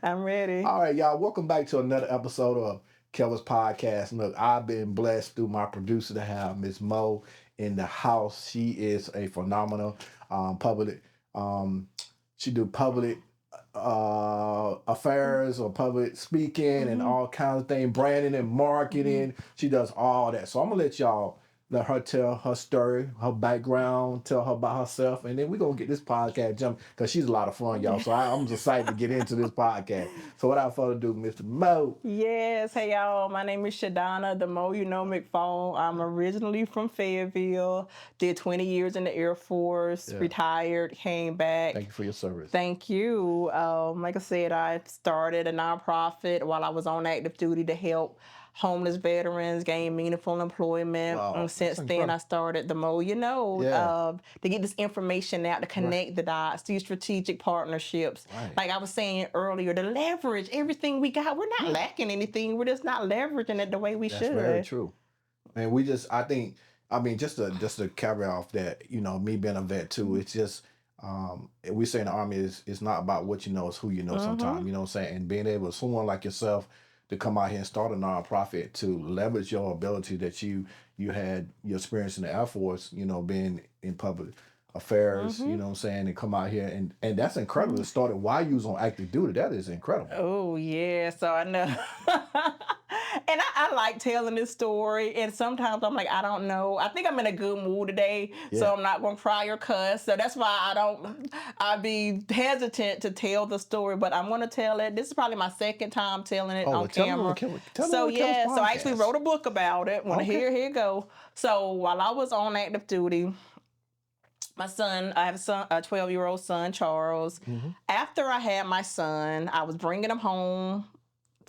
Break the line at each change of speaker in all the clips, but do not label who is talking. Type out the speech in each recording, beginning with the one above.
I'm ready.
All right, y'all. Welcome back to another episode of Kelvis Podcast. Look, I've been blessed through my producer to have Miss Mo in the house. She is a phenomenal public. Um, she do public affairs or public speaking and all kinds of things, branding and marketing. She does all that. So I'm gonna let her tell her story, her background, tell her about herself, and then we're gonna get this podcast jumping because she's a lot of fun, y'all. So I'm just excited to get into this podcast. So without further ado, Mr. Mo.
Yes, hey y'all. My name is Shadonna, the Mo you know McPhaul. I'm originally from Fayetteville. Did 20 years in the Air Force.
Yeah.
Retired. Came back.
Thank you for your service.
Thank you. Like I said, I started a nonprofit while I was on active duty to help homeless veterans gain meaningful employment.
Wow,
And since
that's
then, I
incredible.
started the Mo You Know
Yeah.
to get this information out, to connect the dots, these strategic partnerships.
Right.
Like I was saying earlier, to leverage everything we got. We're not lacking anything. We're just not leveraging it the way we
That's
should.
very true. And we just, I think, I mean, just to carry off that, you know, me being a vet too, it's just, we say in the Army is it's not about what you know, it's who you know sometimes, you know what I'm saying? And being able, someone like yourself, to come out here and start a nonprofit to leverage your ability that you had your experience in the Air Force, you know, being in public affairs, you know what I'm saying, and come out here and that's incredible. It started while you was on active duty. That is incredible.
Oh yeah, so I know. And I like telling this story, and sometimes I'm like, I don't know. I think I'm in a good mood today, so I'm not gonna cry or cuss. So that's why I be hesitant to tell the story, but I'm gonna tell it. This is probably my second time telling it on camera. So yeah, so I actually wrote a book about it. Here you go. So while I was on active duty, my son, I have a 12-year-old son, Charles. After I had my son, I was bringing him home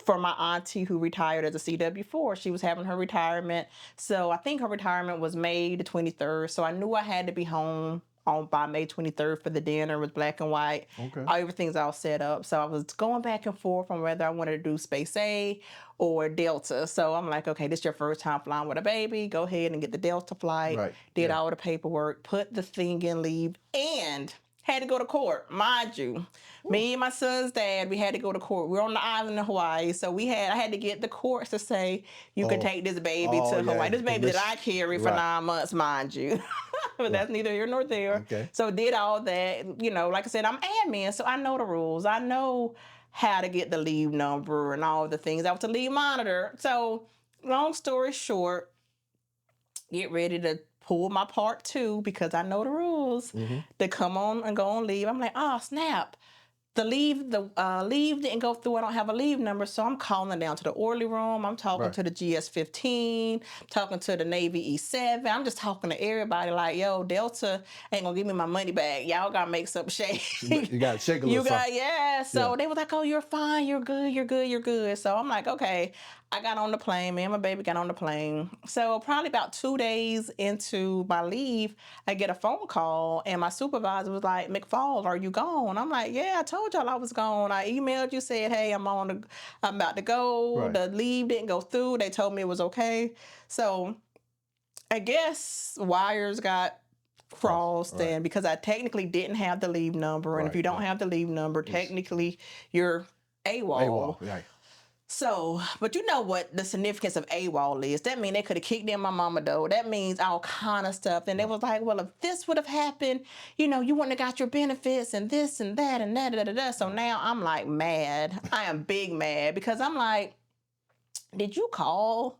for my auntie who retired as a CW4. She was having her retirement. So I think her retirement was May the 23rd. So I knew I had to be home by May 23rd for the dinner with black and white.
Okay.
Everything's all set up. So I was going back and forth on whether I wanted to do Space A or Delta. So I'm like, okay, this is your first time flying with a baby. Go ahead and get the Delta flight.
Right.
Did all the paperwork, put the thing in leave, and had to go to court, mind you. Me and my son's dad, we had to go to court. We're on the island of Hawaii, so I had to get the courts to say you can take this baby to Hawaii. This baby that I carry for 9 months, mind you. But that's neither here nor there.
Okay.
So did all that. You know, like I said, I'm admin, so I know the rules. I know how to get the leave number and all the things. I was a leave monitor. So long story short, get ready to pull my part 2 because I know the rules to come on and go on leave. I'm like, oh snap. The leave didn't go through. I don't have a leave number, so I'm calling down to the orderly room. I'm talking to the GS-15, talking to the Navy E-7. I'm just talking to everybody like, yo, Delta ain't gonna give me my money back. Y'all gotta make some shake.
You gotta shake a little something.
So they was like, oh, you're fine, you're good. So I'm like, okay. I got on the plane. Me and my baby got on the plane. So probably about 2 days into my leave, I get a phone call, and my supervisor was like, McPhaul, are you gone? I'm like, yeah, I told y'all I was gone. I emailed you, said, hey, I'm about to go.
Right.
The leave didn't go through. They told me it was okay. So I guess wires got crossed, and because I technically didn't have the leave number, and if you don't have the leave number, technically you're AWOL.
Right.
So, but you know what the significance of AWOL is. That means they could have kicked in my mama though. That means all kind of stuff. And they was like, well, if this would have happened, you know, you wouldn't have got your benefits and this and that and that, da, da, da. So now I'm like mad. I am big mad because I'm like, did you call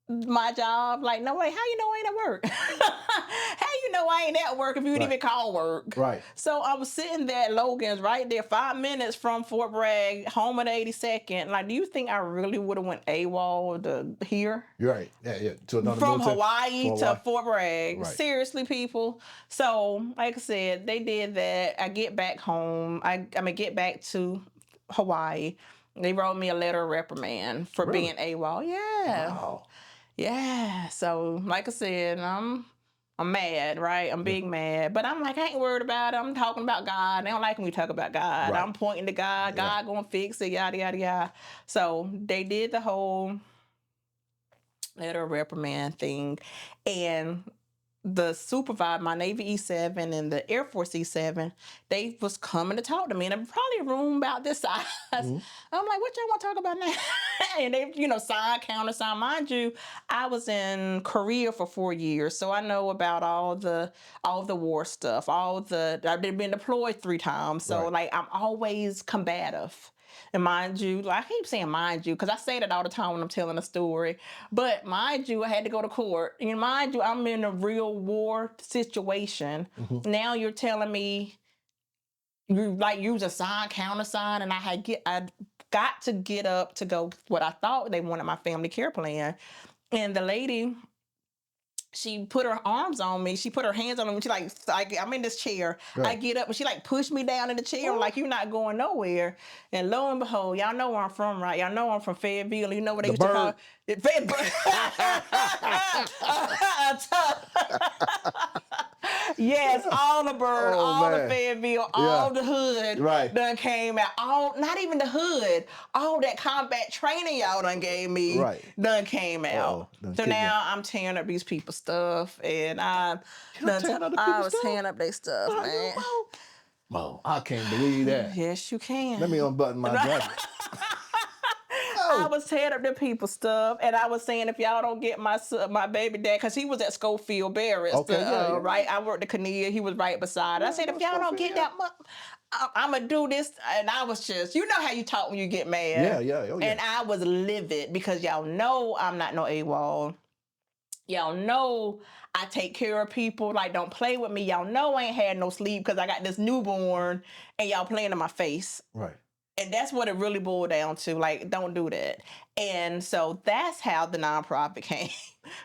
my job? Like, no way. How you know I ain't at work? How you know I ain't at work if you didn't even call work?
Right.
So I was sitting there at Logan's right there, 5 minutes from Fort Bragg, home at 82nd. Like, do you think I really would have went AWOL to here?
You're right. Yeah. To another
From
military.
Hawaii to Fort Bragg.
Right.
Seriously, people. So, like I said, they did that. I get back home. I get back to Hawaii. They wrote me a letter of reprimand for being AWOL. Yeah.
Wow.
Yeah. So, like I said, I'm mad, right? I'm big mad. But I'm like, I ain't worried about it. I'm talking about God. They don't like when we talk about God.
Right.
I'm pointing to God. God gonna fix it, yada, yada, yada. So they did the whole letter of reprimand thing. And the supervisor, my Navy E7 and the Air Force E7, they was coming to talk to me, and it was probably a room about this size.
Mm-hmm.
I'm like, what y'all want to talk about now? And they, sign, countersign. Mind you, I was in Korea for 4 years, so I know about all the war stuff, I've been deployed 3 times, so
Right.
like I'm always combative. And mind you, like I keep saying mind you, because I say that all the time when I'm telling a story. But mind you, I had to go to court. And mind you, I'm in a real war situation.
Mm-hmm.
Now you're telling me you like use a sign, countersign, and I got to get up to go what I thought they wanted my family care plan. And the lady, she put her arms on me. She put her hands on me. She like I'm in this chair. I
Right.
get up and she like pushed me down in the chair. I'm like, you're not going nowhere. And lo and behold, y'all know where I'm from, right? Y'all know I'm from Fayettevilles. You know what they
The
used to call
bird.
it? Yes, all the bird,
Oh
all the
man.
Fayetteville,
Yeah.
all the hood
Right.
done came out. All, not even the hood, all that combat training y'all done gave me
Right.
done came out.
Uh-oh. Done
So
kicked in.
now I'm tearing up these people's stuff, and
You don't tearing other
I
people's
was
stuff?
tearing up their stuff,
Are you,
man.
Mo? I can't believe that.
Yes, you can.
Let me unbutton my jacket.
I
Oh.
was tearing up the people's stuff, and I was saying if y'all don't get my baby dad, because he was at Schofield Barracks,
Okay. Yeah.
right? I worked at Kinnear. He was right beside. I
Yeah.
said
No
if y'all don't
Schofield,
get
yeah.
that, I'm gonna do this. And I was just, you know how you talk when you get mad.
Yeah. Oh yeah.
And I was livid because y'all know I'm not no AWOL. Y'all know I take care of people. Like, don't play with me. Y'all know I ain't had no sleep because I got this newborn, and y'all playing in my face.
Right.
And that's what it really boiled down to. Like, don't do that. And so that's how the nonprofit came.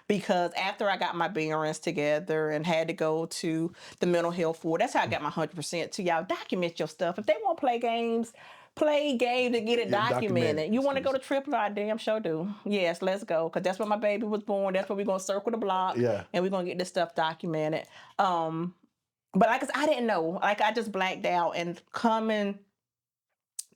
Because after I got my bearings together and had to go to the mental health ward, that's how I got my 100% to y'all. Document your stuff. If they want to play games and get it
Yeah, document
documented.
it.
You want to go to Triple? I damn sure do. Yes, let's go. Because that's where my baby was born. That's where we're going to circle the block.
Yeah.
And we're going to get this stuff documented. But like I didn't know. Like, I just blacked out. And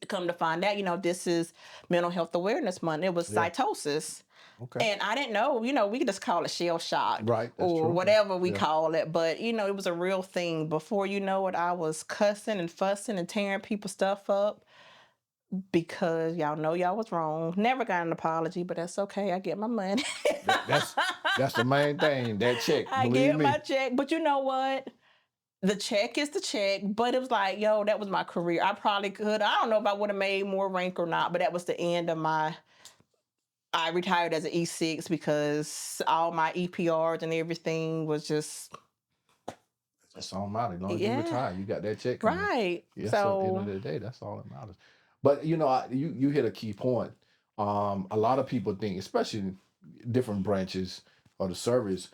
come to find out, this is Mental Health Awareness Month. It was cytosis.
Okay.
And I didn't know, we could just call it shell shock.
Right. That's
Or
true.
whatever we call it. But, it was a real thing. Before you know it, I was cussing and fussing and tearing people's stuff up because y'all know y'all was wrong. Never got an apology, but that's okay. I get my money.
That's the main thing. That check.
I
Believe
get
me.
my check. But you know what? The check is the check, but it was like, yo, that was my career. I probably could. I don't know if I would have made more rank or not, but that was the end of I retired as an E6 because all my EPRs and everything was just.
That's all that matters. As long as you retire, you got that check coming.
Right.
Yes, so at the end of the day, that's all that matters. But you hit a key point. A lot of people think, especially in different branches of the service,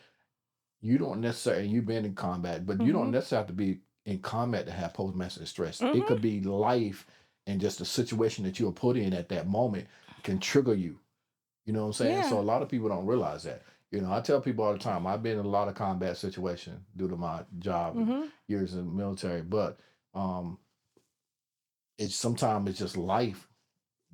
you don't necessarily, you've been in combat, but you don't necessarily have to be in combat to have post-traumatic stress. It could be life and just the situation that you were put in at that moment can trigger you. You know what I'm saying?
Yeah.
So a lot of people don't realize that. I tell people all the time, I've been in a lot of combat situations due to my job, years in the military, but sometimes it's just life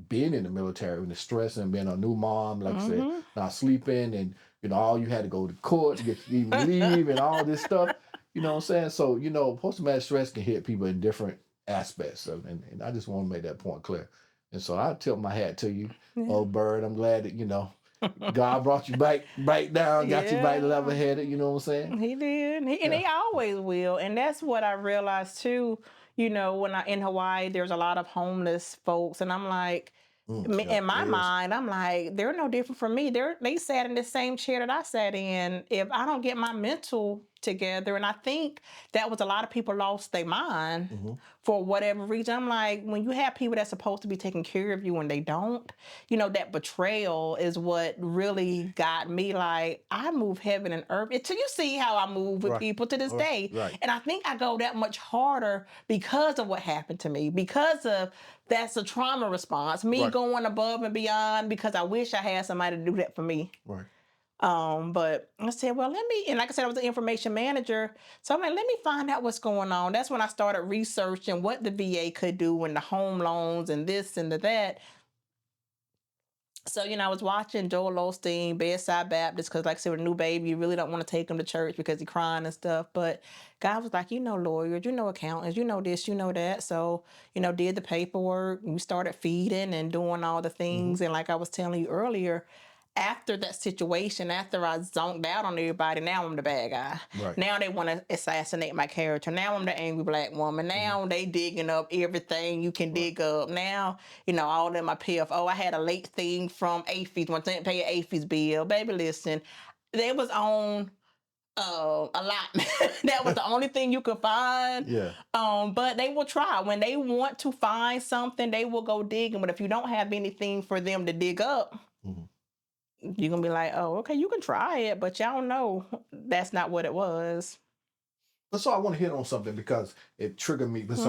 being in the military and the stress and being a new mom, like I said, not sleeping, and all you had to go to court to get even leave and all this stuff. You know what I'm saying? So post-traumatic stress can hit people in different aspects of, and I just want to make that point clear. And so I tip my hat to you, old bird. I'm glad that God brought you back down, got you back level-headed. You know what I'm saying?
He did, and he always will. And that's what I realized too. When I in Hawaii, there's a lot of homeless folks, and I'm like, in my mind, I'm like, they're no different from me. They sat in the same chair that I sat in. If I don't get my mental together, and I think that was a lot of people lost their mind for whatever reason. I'm like, when you have people that's supposed to be taking care of you and they don't, that betrayal is what really got me. Like, I move heaven and earth. Until you see how I move with people to this day.
Right.
And I think I go that much harder because of what happened to me, because of that's a trauma response. Me going above and beyond because I wish I had somebody to do that for me.
Right.
But I said, well, and like I said, I was an information manager. So I'm like, let me find out what's going on. That's when I started researching what the VA could do and the home loans and this and that. So, I was watching Joel Osteen, Bedside Baptist, because, like I said, with a new baby, you really don't want to take him to church because he's crying and stuff. But God was like, lawyers, accountants, this, that. So, did the paperwork. We started feeding and doing all the things. And like I was telling you earlier, after that situation, after I zonked out on everybody, now I'm the bad guy.
Right.
Now they want to assassinate my character. Now I'm the angry black woman. Now they digging up everything you can dig up. Now, all in my PF. Oh, I had a late thing from AFES. One thing, pay an AFES bill. Baby, listen, they was on a lot. That was the only thing you could find.
Yeah.
But they will try. When they want to find something, they will go digging. But if you don't have anything for them to dig up, you're going to be like, oh, okay, you can try it, but y'all know that's not what it was.
But so I want to hit on something because it triggered me. Because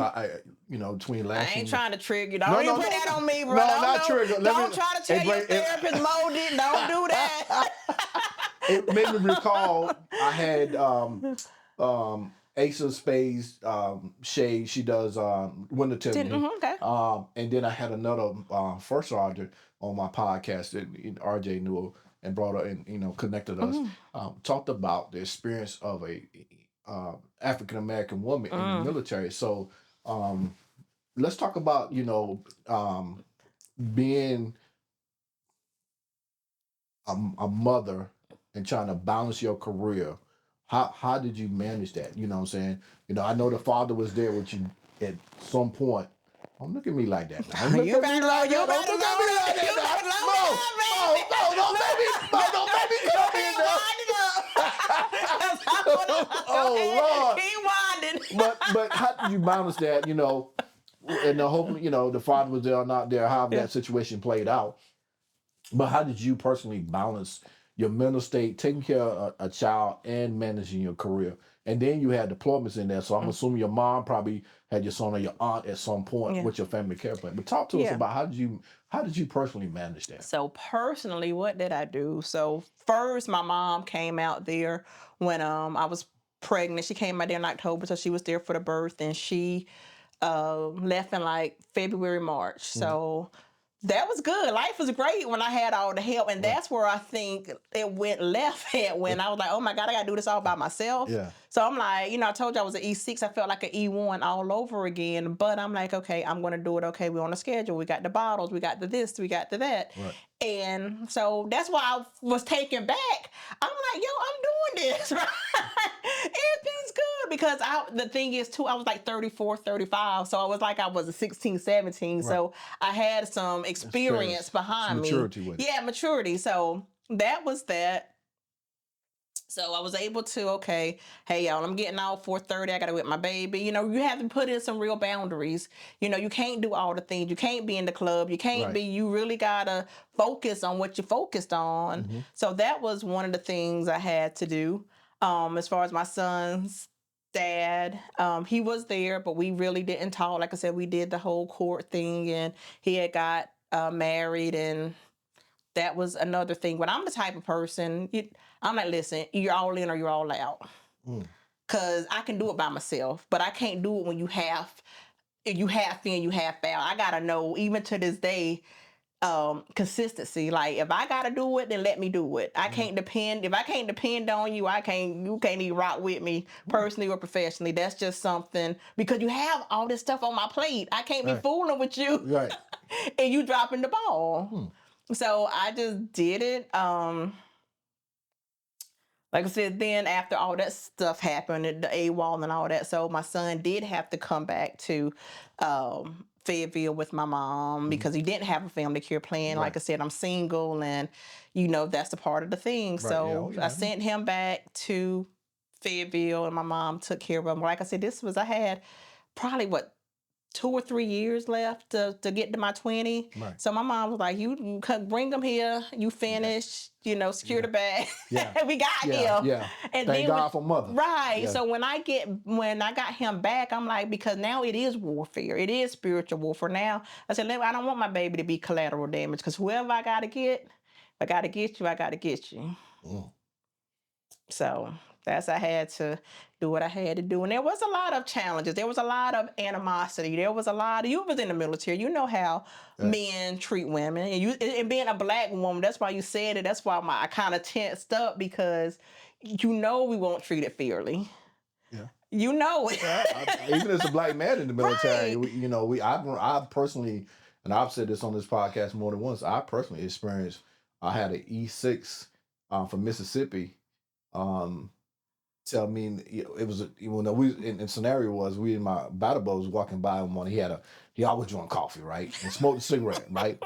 between last
I ain't trying to trigger you. Don't
No,
put that on me, bro.
No, not trigger.
Don't try to tell your therapist molded. Don't do that.
It made me recall I had Ace of Spades, Shay, she does Winter Tiffany.
Okay.
And then I had another first Roger on my podcast that RJ knew and brought her and connected us. Talked about the experience of a African American woman in the military. So let's talk about being a mother and trying to balance your career. How did you manage that? You know what I'm saying? I know the father was there with you at some point. Don't look at me like that. Don't look at me like that. Don't look at me like that. Don't make me come in there. Oh Lord.
Keep winding.
But how did you balance that? And the hope the father was there or not there, how that situation played out. But how did you personally balance your mental state, taking care of a child, and managing your career? And then you had deployments in there, so I'm assuming your mom probably had your son or your aunt at some point with your family care plan. But talk to us about how did you personally manage that?
So personally, what did I do? So first, my mom came out there when I was pregnant. She came out there in October, so she was there for the birth, and she left in like February, March. So that was good. Life was great when I had all the help. And that's where I think it went left at when I was like, oh my God, I got to do this all by myself.
Yeah.
So I'm like, I told you I was an E6. I felt like an E1 all over again. But I'm like, okay, I'm going to do it. Okay, we're on a schedule. We got the bottles. We got the this. We got the that.
Right.
And so that's why I was taken back. I'm like, yo, I'm doing this, right? Everything's good. Because the thing is, too, I was like 34, 35. So I was like, I was a 16, 17. Right. So I had some experience behind me.
Maturity with it.
Yeah, maturity. So that was that. So I was able to, okay, hey, y'all, I'm getting out 4:30. I got to with my baby. You have to put in some real boundaries. You can't do all the things. You can't be in the club. You can't be, you really got to focus on what you're focused on. So that was one of the things I had to do. As far as my son's dad, he was there, but we really didn't talk. Like I said, we did the whole court thing, and he had got married, and that was another thing. When I'm the type of person, I'm like, listen, you're all in or you're all out. Because I can do it by myself, but I can't do it when you half in, you half out. I got to know, even to this day, consistency. Like, if I got to do it, then let me do it. I can't depend. If I can't depend on you, you can't even rock with me personally or professionally. That's just something, because you have all this stuff on my plate. I can't be fooling with you.
Right.
And you dropping the ball. So I just did it. Like I said, then after all that stuff happened, the AWOL and all that, so my son did have to come back to Fayetteville with my mom because he didn't have a family care plan. Like I said, I'm single, and that's a part of the thing. So I sent him back to Fayetteville, and my mom took care of him. Like I said, I had probably 2 or 3 years left to get to my 20.
Right.
So my mom was like, you bring them here, you finish, secure the bag. We got him.
Yeah.
And
thank God for mother.
Right. Yeah. So when I got him back, I'm like, because now it is warfare. It is spiritual warfare. Now I said, I don't want my baby to be collateral damage, because whoever I got to get you. So I had to do what I had to do. And there was a lot of challenges. There was a lot of animosity. There was a lot of, you was in the military. You know how
Right.
men treat women. And being a black woman, that's why you said it. That's why I kind of tensed up, because we won't treat it fairly.
Yeah.
You know it.
Yeah, even as a black man in the military,
Right.
I personally, and I've said this on this podcast more than once. I personally experienced. I had an E6 from Mississippi. Tell me, it was we in scenario was we in my battle boat was walking by him one. He always drank coffee, right, and smoked a cigarette, right.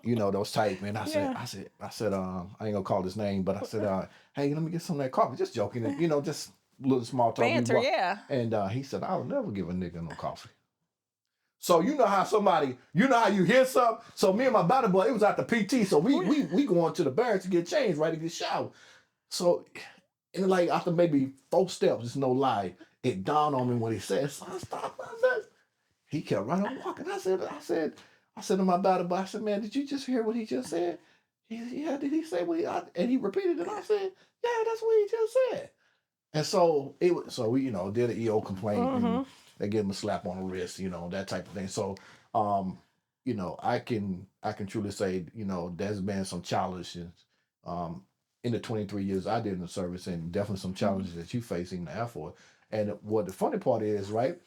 Those type, man.
Yeah.
I said, I ain't gonna call his name, but I said, hey, let me get some of that coffee. Just joking, and just little small talk.
Banter, yeah.
And he said, I'll never give a nigga no coffee. So you know how you hear something. So me and my battle boy, it was at the PT. So we going to the barracks to get changed, right, to get showered. So, and like after maybe 4 steps, it's no lie, it dawned on me when he said, son, stop. I said, he kept right on walking. I said to my battle boy, I said, man, did you just hear what he just said? Yeah, did he say and he repeated it. I said, yeah, that's what he just said. And so we, did an EO complaint, and they give him a slap on the wrist, that type of thing. So, I can truly say, there's been some challenges, in the 23 years I did in the service, and definitely some challenges that you face in the Air Force. And what the funny part is, right?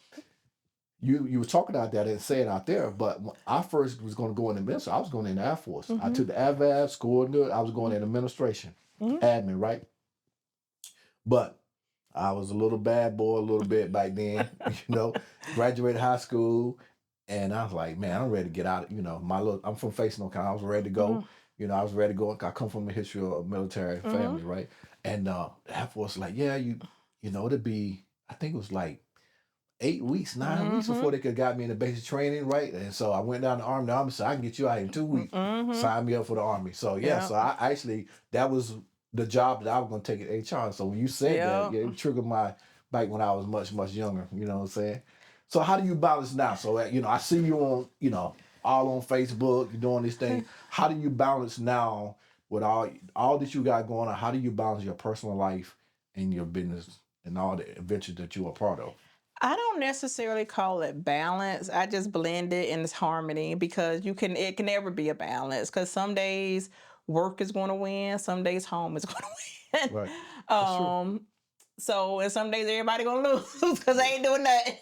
You were talking about that and saying out there, but when I first was going to go in the ministry, I was going in the Air Force. I took the AVAD school, I was going in administration, admin, right? But I was a little bad boy a little bit back then, graduated high school, and I was like, man, I'm ready to get out. I'm from Face No Kind. I was ready to go. I was ready to go. I come from a history of a military family, right? And the Air Force was like, yeah, it'd be, I think it was like 8 weeks, 9 weeks before they could got me in the basic training, right? And so I went down to the Army. The Army said, I can get you out in 2 weeks. Sign me up for the Army. So so I actually, that was the job that I was going to take at HR. So when you said that, it triggered my back when I was much, much younger. You know what I'm saying? So how do you balance now? So, I see you on, all on Facebook, you're doing this thing. How do you balance now with all that you got going on? How do you balance your personal life and your business and all the adventures that you are part of?
I don't necessarily call it balance. I just blend it in its harmony, because it can never be a balance, because some days work is going to win, some days home is going to win.
Right. That's true.
So, and some days everybody going to lose because they ain't doing nothing.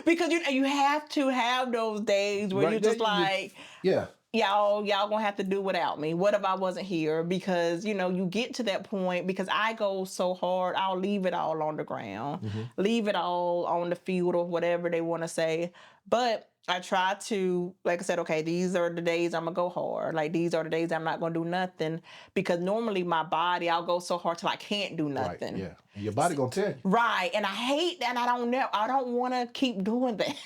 Because you have to have those days where
Right
you're
there,
just like,
yeah.
y'all gonna have to do without me. What if I wasn't here? Because you get to that point, because I go so hard, I'll leave it all on the ground, leave it all on the field, or whatever they want to say. But I try to, like I said, okay, these are the days I'm gonna go hard. Like, these are the days I'm not gonna do nothing, because normally my body, I'll go so hard till I can't do nothing.
Right, yeah. And your body gonna tell you.
Right, and I hate that. I don't want to keep doing that.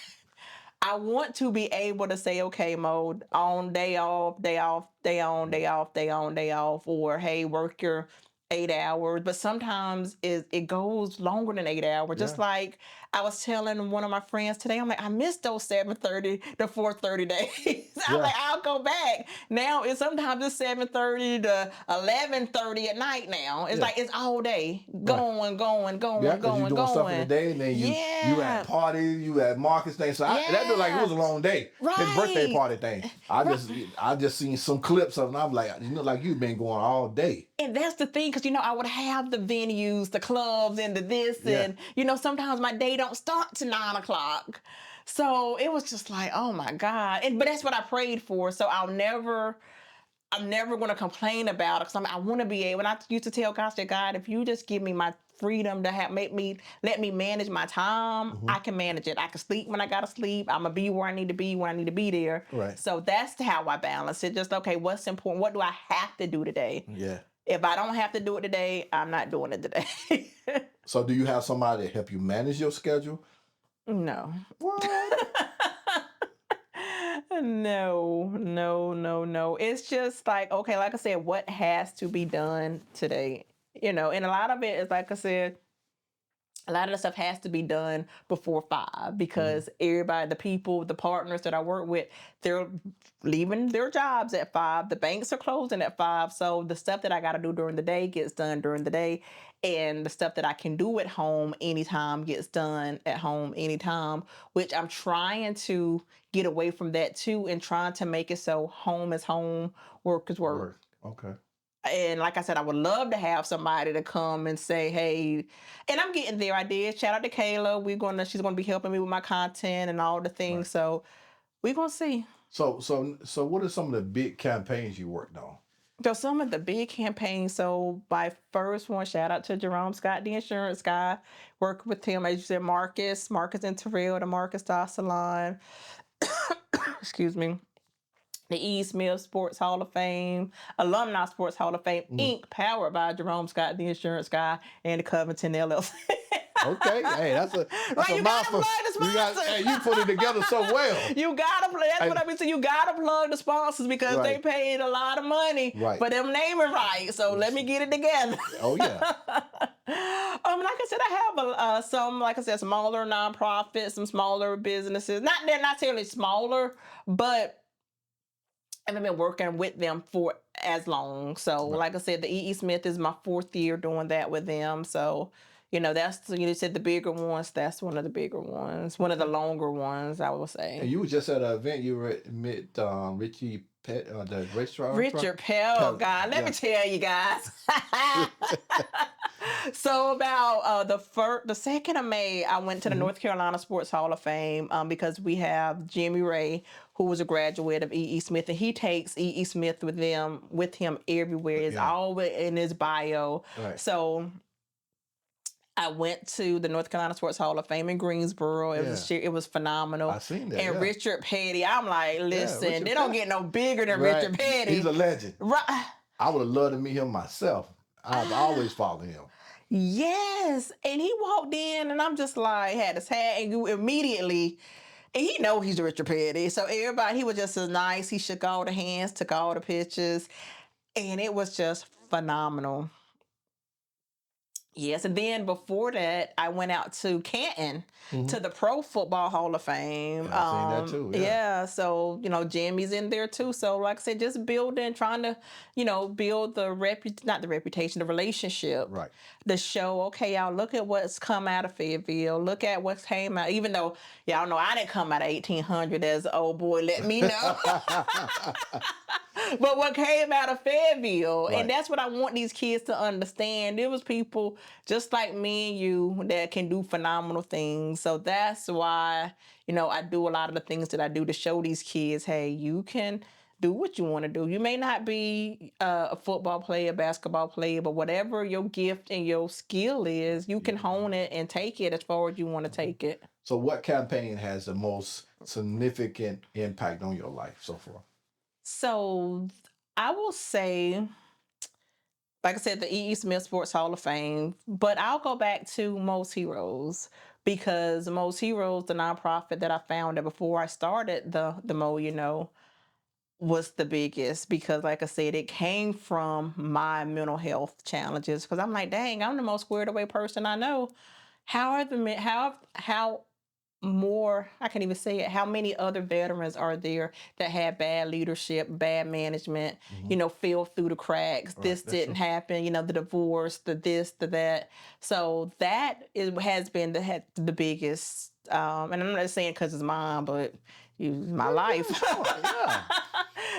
I want to be able to say, okay, mode on, day off, day off, day on, day off, day on, day off, or hey, work your 8 hours. But sometimes it goes longer than 8 hours. Just like I was telling one of my friends today, I'm like, I missed those 7:30 to 4:30 days. I'm like, I'll go back. Now sometimes it's 7:30 to 11:30 at night now. It's like it's all day. Going.
Yeah, because you're doing stuff in the day, and then you at parties, you at markets things. So that looked like it was a long day.
Right.
His birthday party thing. I just seen some clips of it, and I'm like, like you've been going all day.
And that's the thing, because I would have the venues, the clubs, and the this, and sometimes my day don't start to 9 o'clock. So it was just like, oh my God. But that's what I prayed for. So I'm never going to complain about it, because I want to be able. And I used to tell God, I said, God, if you just give me my freedom to let me manage my time, I can manage it. I can sleep when I gotta sleep. I'm gonna be where I need to be when I need to be there.
Right.
So that's how I balance it. Just, okay, what's important? What do I have to do today?
Yeah.
If I don't have to do it today, I'm not doing it today.
So do you have somebody to help you manage your schedule?
No.
What?
No. It's just like, okay, like I said, what has to be done today? And a lot of it is, like I said, a lot of the stuff has to be done before 5
Mm-hmm.
because everybody, the people, the partners that I work with, they're leaving their jobs at 5. The banks are closing at 5. So the stuff that I got to do during the day gets done during the day. And the stuff that I can do at home anytime gets done at home anytime, which I'm trying to get away from that too and trying to make it so home is home, work is work.
Okay.
And like I said, I would love to have somebody to come and say, "Hey," and I'm getting there. I did. Shout out to Kayla. She's gonna be helping me with my content and all the things.
Right.
So we're gonna see.
So what are some of the big campaigns you worked on?
So some of the big campaigns. So my first one, shout out to Jerome Scott, the insurance guy. Worked with him, as you said, Marcus and Terrell, the Marcus Dot Salon. Excuse me. The E. Smith Sports Hall of Fame, Alumni Sports Hall of Fame, Inc., powered by Jerome Scott, the insurance guy, and the Covington LLC.
Okay, hey, that's a
you gotta plug the sponsors.
Hey, you put it together so well.
You gotta plug. That's what I mean. So you gotta plug the sponsors because they paid a lot of money for them naming rights. So let me get it together.
Oh yeah.
Like I said, I have some, like I said, smaller nonprofits, some smaller businesses. They're not necessarily smaller, but I haven't been working with them for as long. So, like I said, the E. Smith is my 4th year doing that with them. So, that's, you said the bigger ones. That's one of the bigger ones. One of the longer ones, I would say.
And you were just at an event. You were met Richie Pett, the restaurant.
Richard Pell, God. Let me tell you guys. So about the 2nd of May, I went to the North Carolina Sports Hall of Fame because we have Jimmy Ray, who was a graduate of E. Smith, and he takes E. Smith with him everywhere. It's always in his bio. Right. So I went to the North Carolina Sports Hall of Fame in Greensboro. It was phenomenal.
I seen that.
And Richard Petty, I'm like, listen, they don't get no bigger than Richard Petty.
He's a legend.
Right.
I would have loved to meet him myself. I've always followed him.
Yes. And he walked in and I'm just like, had his hat and you immediately, and he know he's Richard Petty. So everybody, he was just so nice. He shook all the hands, took all the pictures, and it was just phenomenal. Yes, and then before that, I went out to Canton to the Pro Football Hall of Fame.
I've seen that too.
Yeah, so Jimmy's in there too. So like I said, just building, trying to build the the relationship.
Right.
The show. Okay, y'all, look at what's come out of Fayetteville. Look at what came out. Even though y'all know I didn't come out of 1800 as an old boy. Let me know. But what came out of Fayetteville, and that's what I want these kids to understand. There was people just like me and you that can do phenomenal things. So that's why, I do a lot of the things that I do to show these kids, hey, you can do what you want to do. You may not be a football player, basketball player, but whatever your gift and your skill is, you can hone it and take it as far as you want to take it.
So what campaign has the most significant impact on your life so far?
So I will say, like I said, the E. Smith Sports Hall of Fame, but I'll go back to Most Heroes because Most Heroes, the nonprofit that I founded before I started the Mo, was the biggest because, like I said, it came from my mental health challenges because I'm like, dang, I'm the most squared away person I know. How I can't even say it, how many other veterans are there that had bad leadership, bad management, fell through the cracks, this didn't happen, the divorce, the this, the that. So that has been the biggest, and I'm not saying because it's mine, but it's my life.
Yeah.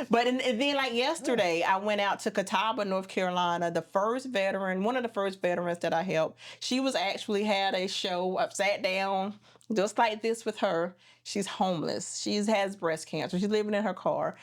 But and then like yesterday, I went out to Catawba, North Carolina. One of the first veterans that I helped, she was actually had a show. I sat down just like this with her. She's homeless. She has breast cancer. She's living in her car.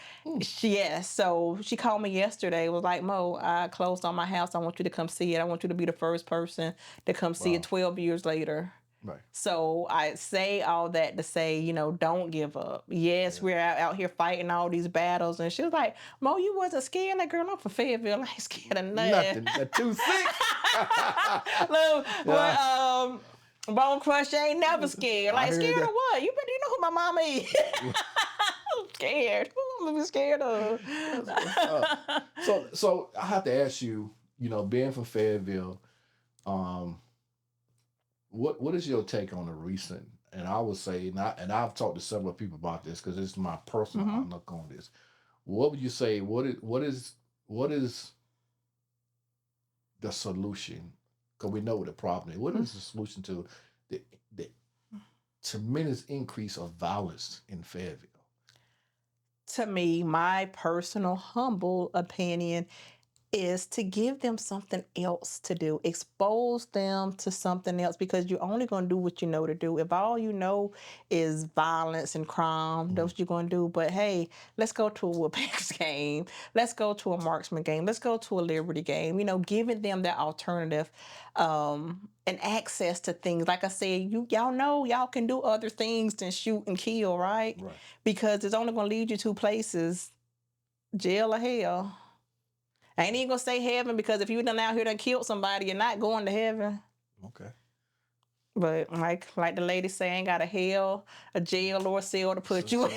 So she called me yesterday. Was like, Mo, I closed on my house. I want you to come see it. I want you to be the first person to come see it 12 years later.
Right.
So I say all that to say, don't give up. Yes, we're out here fighting all these battles. And she was like, Mo, you wasn't scared? Like, girl, I'm from Fayetteville. I ain't scared of nothing.
Nothing. Too sick.
Look, Bone Crush ain't never scared. Like, scared of what? You know who my mama is. I'm scared. Who am I scared of?
So I have to ask you, being from Fayetteville, what is your take on the recent? And I would say, and I've talked to several people about this because it's my personal
Mm-hmm.
outlook on this. What would you say? What is the solution? Because we know what the problem is. What is the solution to the tremendous increase of violence in Fayetteville?
To me, my personal humble opinion is to give them something else to do, expose them to something else, because you're only going to do what you know to do. If all you know is violence and crime, that's what you're going to do. But hey, let's go to a Packers game. Let's go to a marksman game. Let's go to a Liberty game. Giving them that alternative and access to things. Like I said, y'all know y'all can do other things than shoot and kill, right?
Right.
Because it's only going to lead you two places, jail or hell. I ain't even gonna say heaven, because if you done out here done killed somebody, you're not going to heaven.
Okay.
But like the lady say, I ain't got a hell, a jail, or a cell to put you in.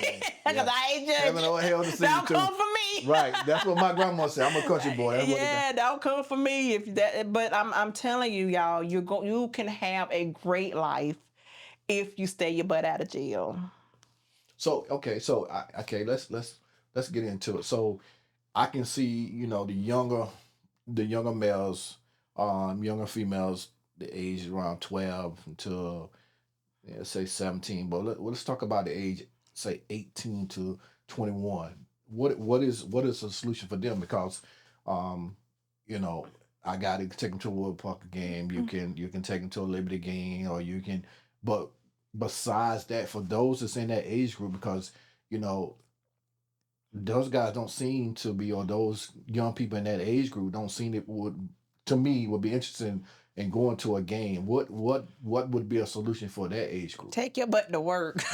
Because I ain't judging.
Heaven or hell to see you
Don't
too.
come for me.
Right. That's what my grandma said. I'm a country boy. That's what
Yeah, don't come for me. But I'm telling you, y'all, you can have a great life if you stay your butt out of jail.
So okay, let's get into it. So I can see, the younger males, younger females, the age around 12 until, say 17. But let's talk about the age, say 18 to 21. What is the solution for them? Because, um, you know, I got to take them to a Wood Parker game. You can take them to a Liberty game, or you can. But besides that, for those that's in that age group, because you know those guys don't seem to be, or those young people in that age group don't seem it would, to me, would be interested in going to a game. What would be a solution for that age group?
Take your butt to work.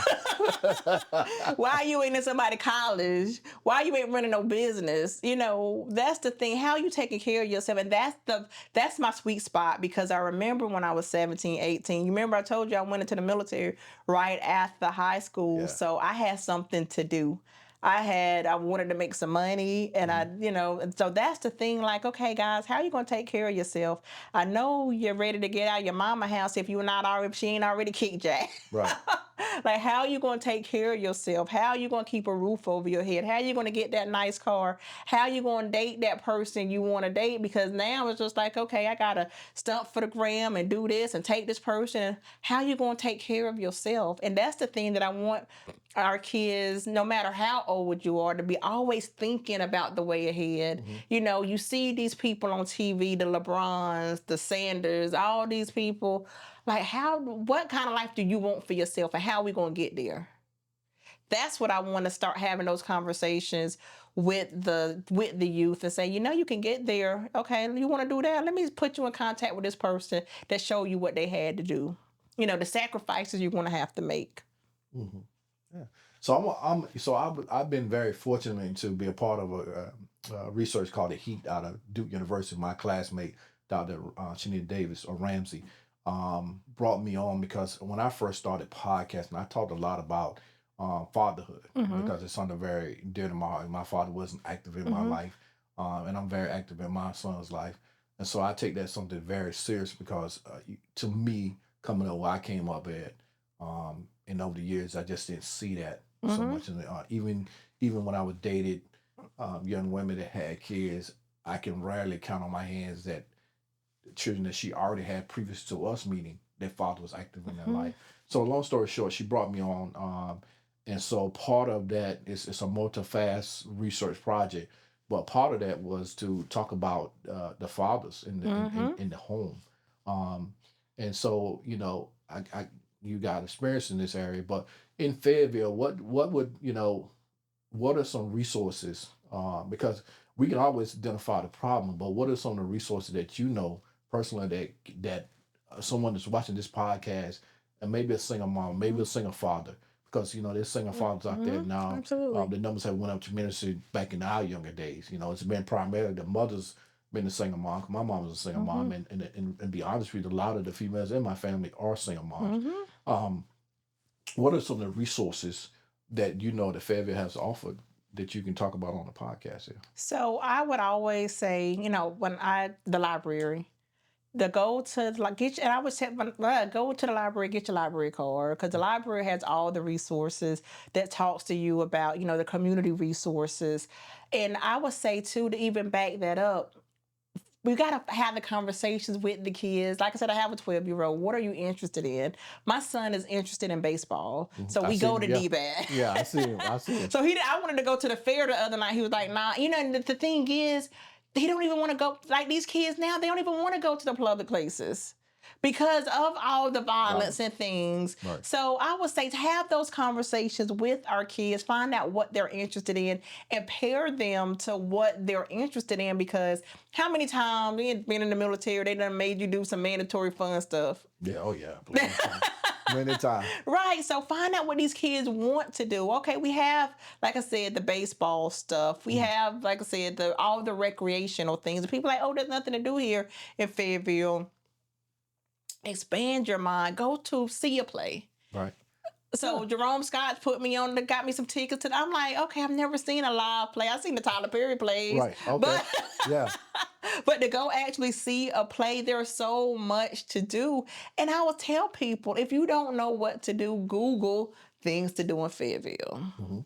Why you ain't in somebody college? Why you ain't running no business? That's the thing. How you taking care of yourself? And that's my sweet spot, because I remember when I was 17, 18. You remember I told you I went into the military right after high school.
Yeah.
So I had something to do. I wanted to make some money, and and so that's the thing. Like, okay, guys, how are you gonna take care of yourself? I know you're ready to get out of your mama house if she ain't already kicked you.
Right.
Like, how are you gonna take care of yourself? How are you gonna keep a roof over your head? How are you gonna get that nice car? How are you gonna date that person you want to date? Because now it's just like, okay, I gotta stump for the gram and do this and take this person. How are you gonna take care of yourself? And that's the thing that I want our kids, no matter how old you are, to be always thinking about the way ahead. You see these people on TV, the LeBrons, the Sanders, all these people. Like, what kind of life do you want for yourself, and how are we going to get there? That's what I want to start having those conversations with the youth, and say, you can get there. Okay, you want to do that? Let me put you in contact with this person that show you what they had to do. The sacrifices you're going to have to make.
Mm-hmm. Yeah. So I've been very fortunate to be a part of a research called the Heat out of Duke University. My classmate, Dr. Shanita Davis or Ramsey, brought me on because when I first started podcasting, I talked a lot about fatherhood because it's something very dear to my heart. My father wasn't active in my life, and I'm very active in my son's life, and so I take that something very serious because to me, coming up where I came up at. And over the years, I just didn't see that so much. And even when I was dated young women that had kids, I can rarely count on my hands that the children that she already had previous to us meeting, their father was active in their life. So long story short, she brought me on, and so part of that is it's a multi-fast research project. But part of that was to talk about the fathers in the home, and so I you got experience in this area, but in Fayetteville, what would what are some resources? Because we can always identify the problem, but what are some of the resources that personally that someone that's watching this podcast, and maybe a single mom, maybe a single father, because there's single fathers out there now.
Absolutely.
The numbers have went up tremendously back in our younger days. It's been primarily the mothers been a single mom. My mom was a single mom, and be honest with you, a lot of the females in my family are single moms. What are some of the resources that that Fayetteville has offered that you can talk about on the podcast here?
So I would always say, the library. to go to like and I would say go to the library, get your library card because the library has all the resources that talks to you about the community resources, and I would say too to even back that up. We got to have the conversations with the kids. Like I said, I have a 12-year-old. What are you interested in? My son is interested in baseball. So we go to DBAT.
Yeah, I see him.
So I wanted to go to the fair the other night. He was like, nah. And the thing is, they don't even want to go, like these kids now, they don't even want to go to the public places because of all the violence and things.
Right.
So I would say to have those conversations with our kids, find out what they're interested in and pair them to what they're interested in, because how many times being in the military, they done made you do some mandatory fun stuff.
Yeah, oh yeah. Many times.
Right, so find out what these kids want to do. Okay, we have, like I said, the baseball stuff. We have, like I said, all the recreational things. People are like, oh, there's nothing to do here in Fayetteville. Expand your mind. Go to see a play.
Right.
So Jerome Scott got me some tickets to. I'm like, okay, I've never seen a live play. I've seen the Tyler Perry plays.
Right. Okay. Yeah.
But to go actually see a play, there's so much to do. And I will tell people, if you don't know what to do, Google things to do in Fayetteville.
Mm-hmm.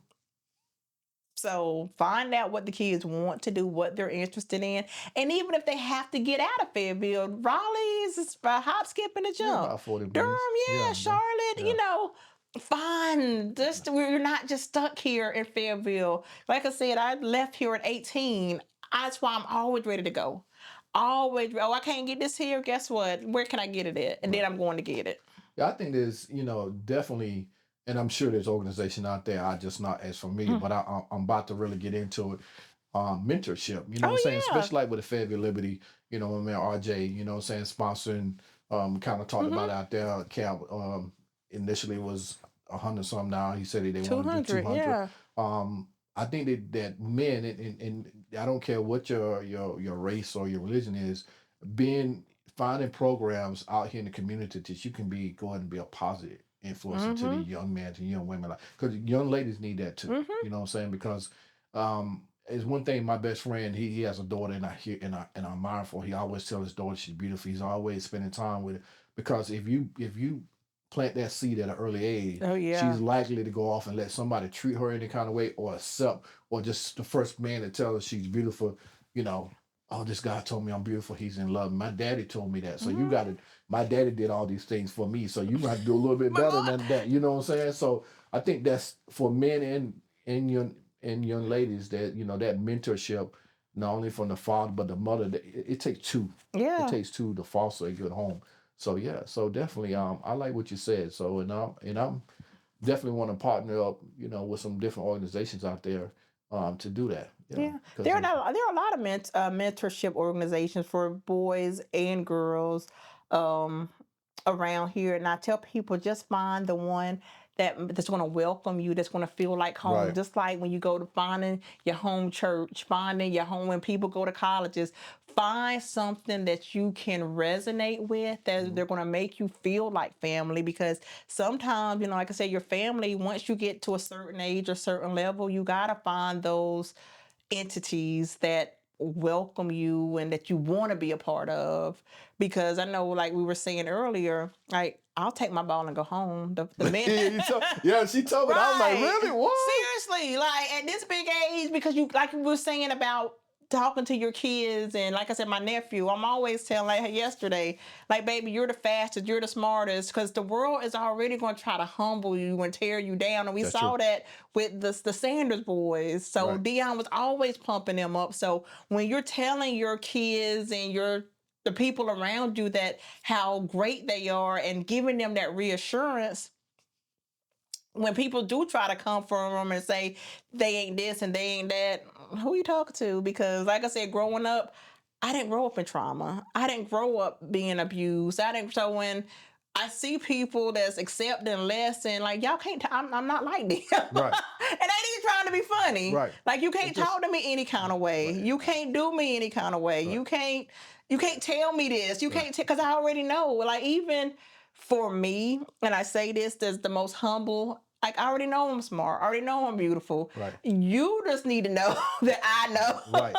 So find out what the kids want to do, what they're interested in. And even if they have to get out of Fayetteville, Raleigh's is a hop, skip, and a jump.
Yeah, about 40 minutes.
Durham, Charlotte, fine. We're not just stuck here in Fayetteville. Like I said, I left here at 18. That's why I'm always ready to go. Always, I can't get this here. Guess what? Where can I get it at? And then I'm going to get it.
Yeah, I think there's, definitely, and I'm sure there's organization out there. I just not as familiar, but I'm about to really get into it. Mentorship, what I'm saying? Especially like with the Fayetteville Liberty, my man RJ, what I'm saying, sponsoring, kind of talked about out there. Camp initially was 100 something. Now he said they want to do 200.
Yeah.
I think that men, and I don't care what your race or your religion is, finding programs out here in the community that you can go ahead and be a positive influence to the young men, to young women, because young ladies need that too. You know what I'm saying? Because it's one thing. My best friend, he has a daughter, and I admire for. He always tells his daughter she's beautiful. He's always spending time with her, because if you plant that seed at an early age, she's likely to go off and let somebody treat her any kind of way, or accept, or just the first man to tell her she's beautiful. Oh, this guy told me I'm beautiful. He's in love. My daddy told me that. So you got to. My daddy did all these things for me. So you got to do a little bit better than that. You know what I'm saying? So I think that's for men and young ladies, that that mentorship, not only from the father but the mother. It takes two.
Yeah.
It takes two to foster a good home. So yeah, so definitely, I like what you said. So and I'm definitely want to partner up, with some different organizations out there, to do that.
There are a lot of mentorship organizations for boys and girls around here, and I tell people just find the one that's going to welcome you, that's going to feel like home.
Right.
Just like when you go to finding your home church, finding your home when people go to colleges, find something that you can resonate with, that they're going to make you feel like family. Because sometimes, like I said, your family, once you get to a certain age or certain level, you got to find those entities that welcome you and that you want to be a part of. Because I know, like we were saying earlier, like I'll take my ball and go home. The men,
she told me. Right. I was like, really? What?
Seriously, like at this big age, because like we were saying about talking to your kids, and like I said, my nephew, I'm always telling, like yesterday, like, baby, you're the fastest, you're the smartest, because the world is already going to try to humble you and tear you down, and we saw that with the Sanders boys. So Dion was always pumping them up. So when you're telling your kids and the people around you that how great they are and giving them that reassurance, when people do try to come from them and say they ain't this and they ain't that, who you talking to? Because like I said, growing up, I didn't grow up in trauma. I didn't grow up being abused. So when I see people that's accepting less and like, y'all can't, I'm not like them. Right. And they ain't trying to be funny. Right. Like you can't talk to me any kind of way. Right. You can't do me any kind of way. Right. You can't tell me this. You can't, because I already know. Like even for me, and I say this as the most humble, like I already know I'm smart. I already know I'm beautiful. Right. You just need to know that I know. Right.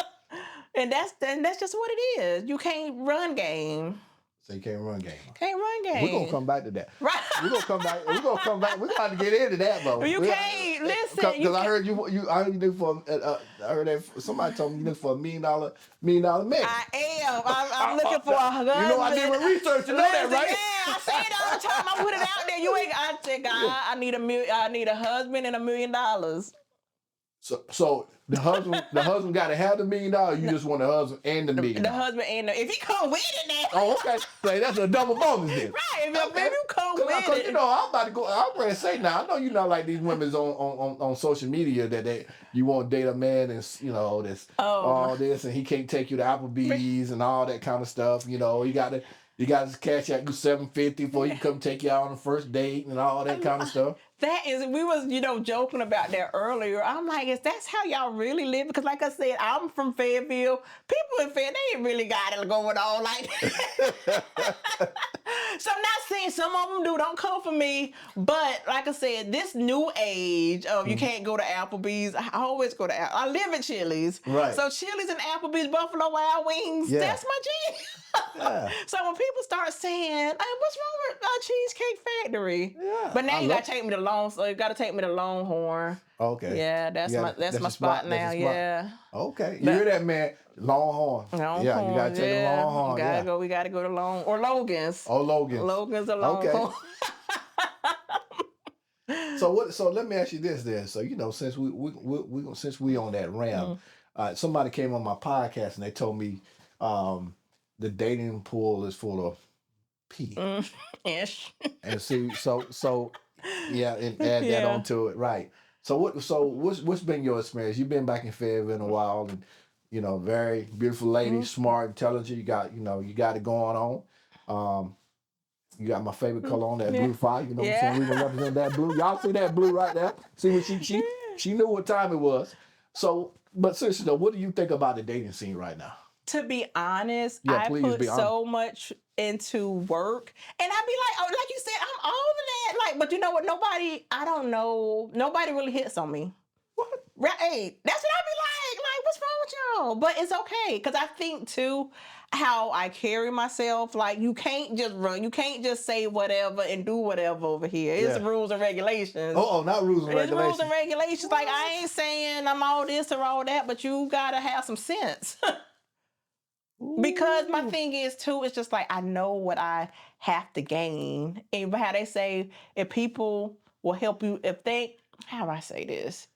And that's just what it is. You can't run game.
So you can't run game.
Can't run game.
We're gonna come back to that.
Right.
We're gonna come back. We're gonna come back. We're gonna have to get into that, though.
You can't listen.
Because I heard you. I heard you do for. I heard that somebody told me you look for $1 million man.
I am. I'm looking for a husband.
You know, I did my research. You know that, right?
Yeah, I say it all the time. I put it out there. You ain't. I think I need a husband and $1 million.
So the husband got to have the $1 million. You just want the husband and the $1 million.
The husband and if he come with it now.
Oh, okay. So that's a double bonus then.
Right. If you come with it.
You know, I'm about to go. I'm ready to say now. I know you're not like these women on social media that you want to date a man and that's all this and he can't take you to Applebee's and all that kind of stuff. You know, you got to cash out you $750 before you come take you out on the first date and all that kind of stuff.
That is, we was, joking about that earlier. I'm like, is that how y'all really live? Because like I said, I'm from Fayetteville. People in Fayetteville, they ain't really got it going on like that. So I'm not saying some of them do, don't come for me. But like I said, this new age of you can't go to Applebee's. I always go to Applebee's. I live at Chili's.
Right.
So Chili's and Applebee's, Buffalo Wild Wings, that's my jam. Yeah. So when people start saying, hey, what's wrong with Cheesecake Factory? Yeah. But now you gotta take me to you gotta take me to Longhorn.
Okay.
Yeah, that's my spot now. Yeah.
Okay. You hear that, man? Longhorn. Yeah, you gotta take it to Longhorn.
We gotta go to Logan's.
Oh, Logan's.
Logan's or Longhorn.
Okay. So let me ask you this then. So since we on that ram, somebody came on my podcast and they told me the dating pool is full of pee.
Ish.
And see, so yeah, and add that onto it, right? So what's been your experience? You've been back in Fayetteville in a while, and very beautiful lady, smart, intelligent. You got it going on. You got my favorite color on that blue fire. You know what I'm saying? We gonna represent that blue. Y'all see that blue right there? See what she knew what time it was. So, but seriously though, what do you think about the dating scene right now?
To be honest, I put so much into work, and I'd be like, like you said, I'm over that. Like, but you know what? Nobody really hits on me. What? Right? That's what I'd be like, what's wrong with y'all? But it's okay, because I think too, how I carry myself. Like, you can't just run. You can't just say whatever and do whatever over here. It's rules and regulations.
Oh, not rules and regulations.
It's rules and regulations. Like, I ain't saying I'm all this or all that, but you gotta have some sense. Because my thing is too, it's just like I know what I have to gain. And how they say, if people will help you, how do I say this?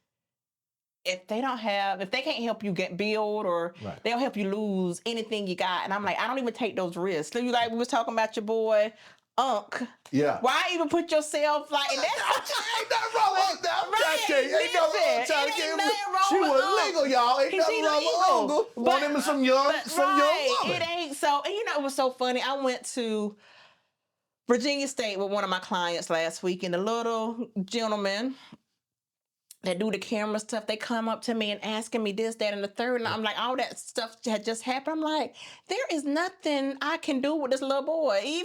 If they can't help you build or they'll help you lose anything you got. And I'm like, I don't even take those risks. So we was talking about your boy, Unc.
Yeah.
Why even put yourself like in that?
Ain't nothing wrong with that. I'm trying to tell you. Ain't nothing wrong. She was legal, y'all. Ain't nothing wrong with Uncle. Want him some young woman.
It ain't so. And it was so funny. I went to Virginia State with one of my clients last week, and the little gentleman that do the camera stuff, they come up to me and asking me this, that, and the third. And I'm like, all that stuff had just happened. I'm like, there is nothing I can do with this little boy.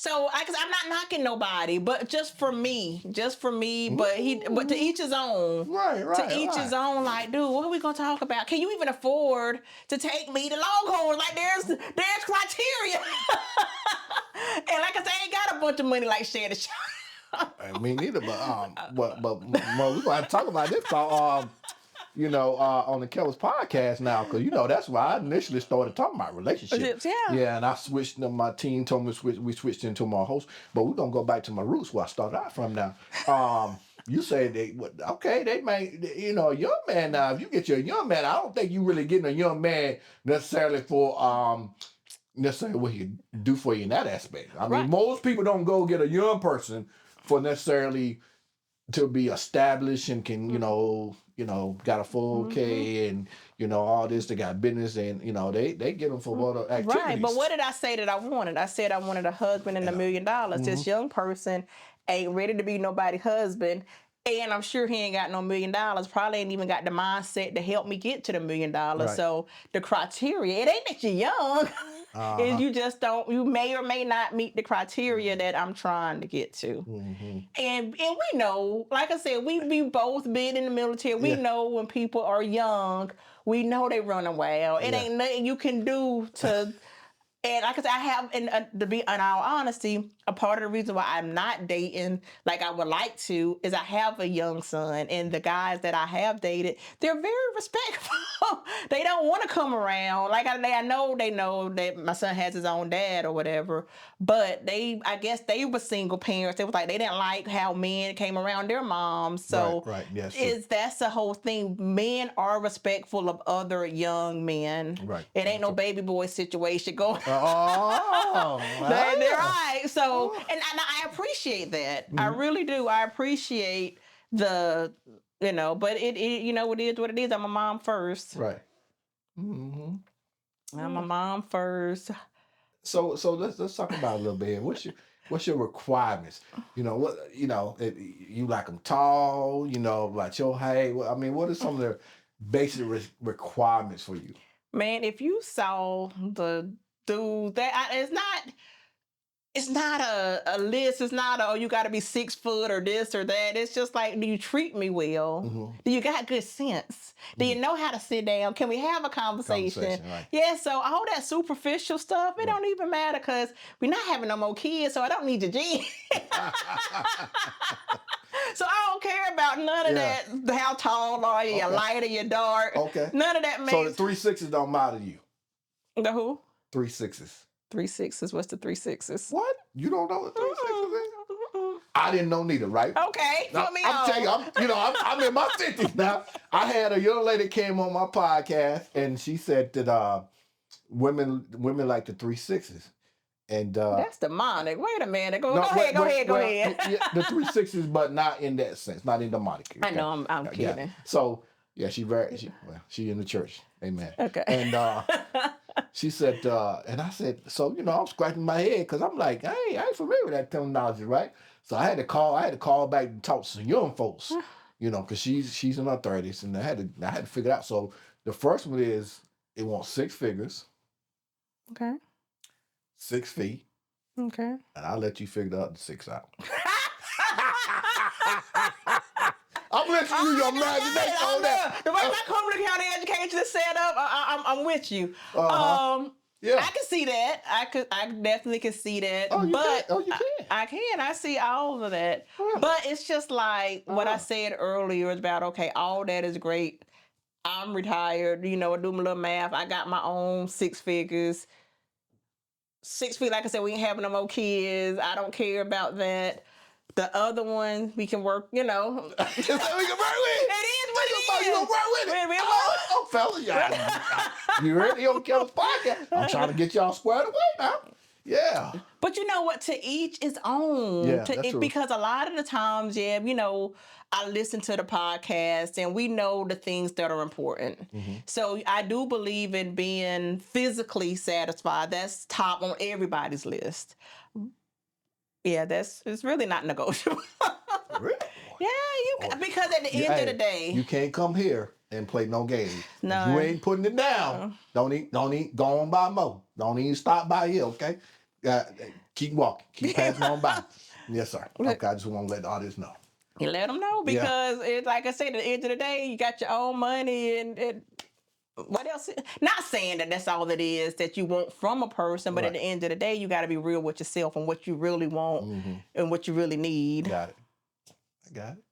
Cause I'm not knocking nobody, but just for me. But to each his own.
Right.
To each his own. Like, dude, what are we gonna talk about? Can you even afford to take me to Longhorn? Like, there's criteria. And like I said, I ain't got a bunch of money like Shadonna.
Me neither, but we're gonna have to talk about this on the Kelvis podcast now, because that's why I initially started talking about relationships. Yeah, and I switched. My team told me we switched into my host, but we're gonna go back to my roots where I started out from now. You say they may, a young man now. If you get your young man, I don't think you really getting a young man necessarily for necessarily what he do for you in that aspect. I mean, most people don't go get a young person for necessarily to be established and can, got a full K and, all this, they got business and, they get them for other activities.
Right, but what did I say that I wanted? I said I wanted a husband and $1 million. This young person ain't ready to be nobody's husband. And I'm sure he ain't got no $1 million. Probably ain't even got the mindset to help me get to the $1 million. Right. So the criteria, it ain't that you're young. Is you just you may or may not meet the criteria that I'm trying to get to. And we know, like I said, we both been in the military. We know when people are young, we know they running wild. It ain't nothing you can do to And like I said, I have, and to be in all honesty, a part of the reason why I'm not dating like I would like to is I have a young son, and the guys that I have dated, they're very respectful. They don't want to come around. Like I know they know that my son has his own dad or whatever, but I guess they were single parents. They was like they didn't like how men came around their moms. So
Right. Yes.
that's the whole thing. Men are respectful of other young men.
Right.
It ain't no baby boy situation going.
Oh,
They're right. So, and I appreciate that. I really do. I appreciate the, but it it is what it is. I'm a mom first.
right. Mm-hmm.
I'm a mom first.
So let's talk about it a little bit. What's your requirements? You like them tall. Like your height. I mean, what are some of the basic requirements for you?
Man, if you saw the dude, it's not a list. It's not you got to be 6 foot or this or that. It's just like, do you treat me well?
Mm-hmm.
Do you got good sense? Do you know how to sit down? Can we have a conversation?
Right.
Yeah, so all that superficial stuff, it don't even matter because we're not having no more kids, so I don't need your gene. So I don't care about none of that. How tall are you? You're light or you're dark?
Okay.
None of that makes.
So the 3 6s don't matter to you.
The who?
3 6s.
3 6s. What's the 3 6s?
What? You don't know what 3 6s is? I didn't know neither, right?
Okay,
Now,
put me
I'm
on.
telling you, I'm in my 50s now. I had a young lady came on my podcast and she said that women like the 3 6s. And
that's demonic. Wait a minute. Go ahead.
Yeah, the 3 6s, but not in that sense, not in demonic. Okay?
I know, I'm kidding.
Yeah. So yeah, she in the church. Amen.
Okay.
And she said, and I said, so I'm scratching my head because I'm like, hey, I ain't familiar with that terminology, right? So I had to call back and talk to some young folks, because she's in her 30s, and I had to figure it out. So the first one is it wants 6 figures.
Okay.
6 feet.
Okay.
And I'll let you figure the other 6 out. I'm letting you use your imagination on that.
The way my Cumberland County education is set up, I'm with you.
Yeah.
I can see that. I definitely can see that.
Oh, you
but
can? Oh, you can?
I can. I see all of that. But it's just like what I said earlier is about, okay, all that is great. I'm retired, I do my little math. I got my own 6 figures. 6 feet, like I said, we ain't having no more kids. I don't care about that. The other one, we can work, we can work with.
It is what it is. You gonna work with it? Oh, fellas, you heard the old Kelvis podcast. I'm trying to get y'all squared away now. Yeah.
But you know what? To each his own.
Yeah, that's true.
Because a lot of the times, I listen to the podcast and we know the things that are important. Mm-hmm. So I do believe in being physically satisfied. That's top on everybody's list. Yeah, it's really not negotiable.
Really?
Yeah, because at the end of the day,
you can't come here and play no games.
No.
If you ain't putting it down, don't even go on by more. Don't even stop by here, okay? Keep walking. Keep passing on by. Yes, sir. Okay, I just want to let the audience know.
You let them know because it's like I said, at the end of the day, you got your own money and what else? Not saying that that's all it is that you want from a person, but at the end of the day, you got to be real with yourself and what you really want and what you really need.
Got it. I got it.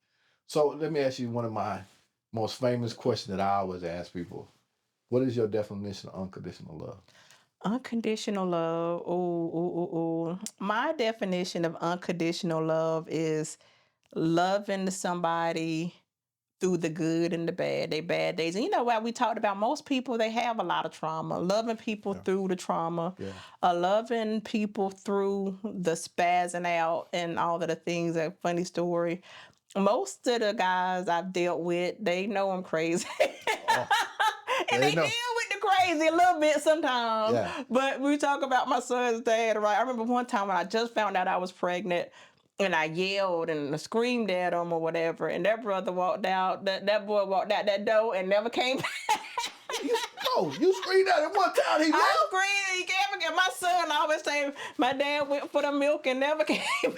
So let me ask you one of my most famous questions that I always ask people. What is your definition of unconditional love?
Unconditional love. Oh. My definition of unconditional love is loving somebody through the good and the bad, they bad days. And what we talked about, most people, they have a lot of trauma. Loving people through the trauma, loving people through the spazzing out and all of the things. A funny story. Most of the guys I've dealt with, they know I'm crazy. And they deal with the crazy a little bit sometimes. Yeah. But we talk about my son's dad, right? I remember one time when I just found out I was pregnant, and I yelled and screamed at him or whatever, and that brother walked out, that boy walked out that door and never came back.
You screamed at him one time, he left?
I screamed, he came again. My son always say, my dad went for the milk and never came back.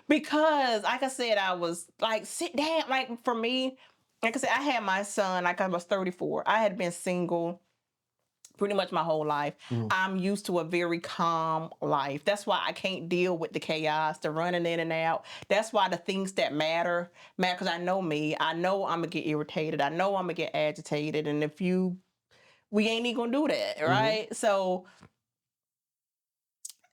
Because, like I said, I was like, sit down. Like, for me, like I said, I had my son, like I was 34. I had been single pretty much my whole life. I'm used to a very calm life. That's why I can't deal with the chaos, the running in and out. That's why the things that matter, because I know me. I know I'm going to get irritated. I know I'm going to get agitated. And we ain't even going to do that, right? So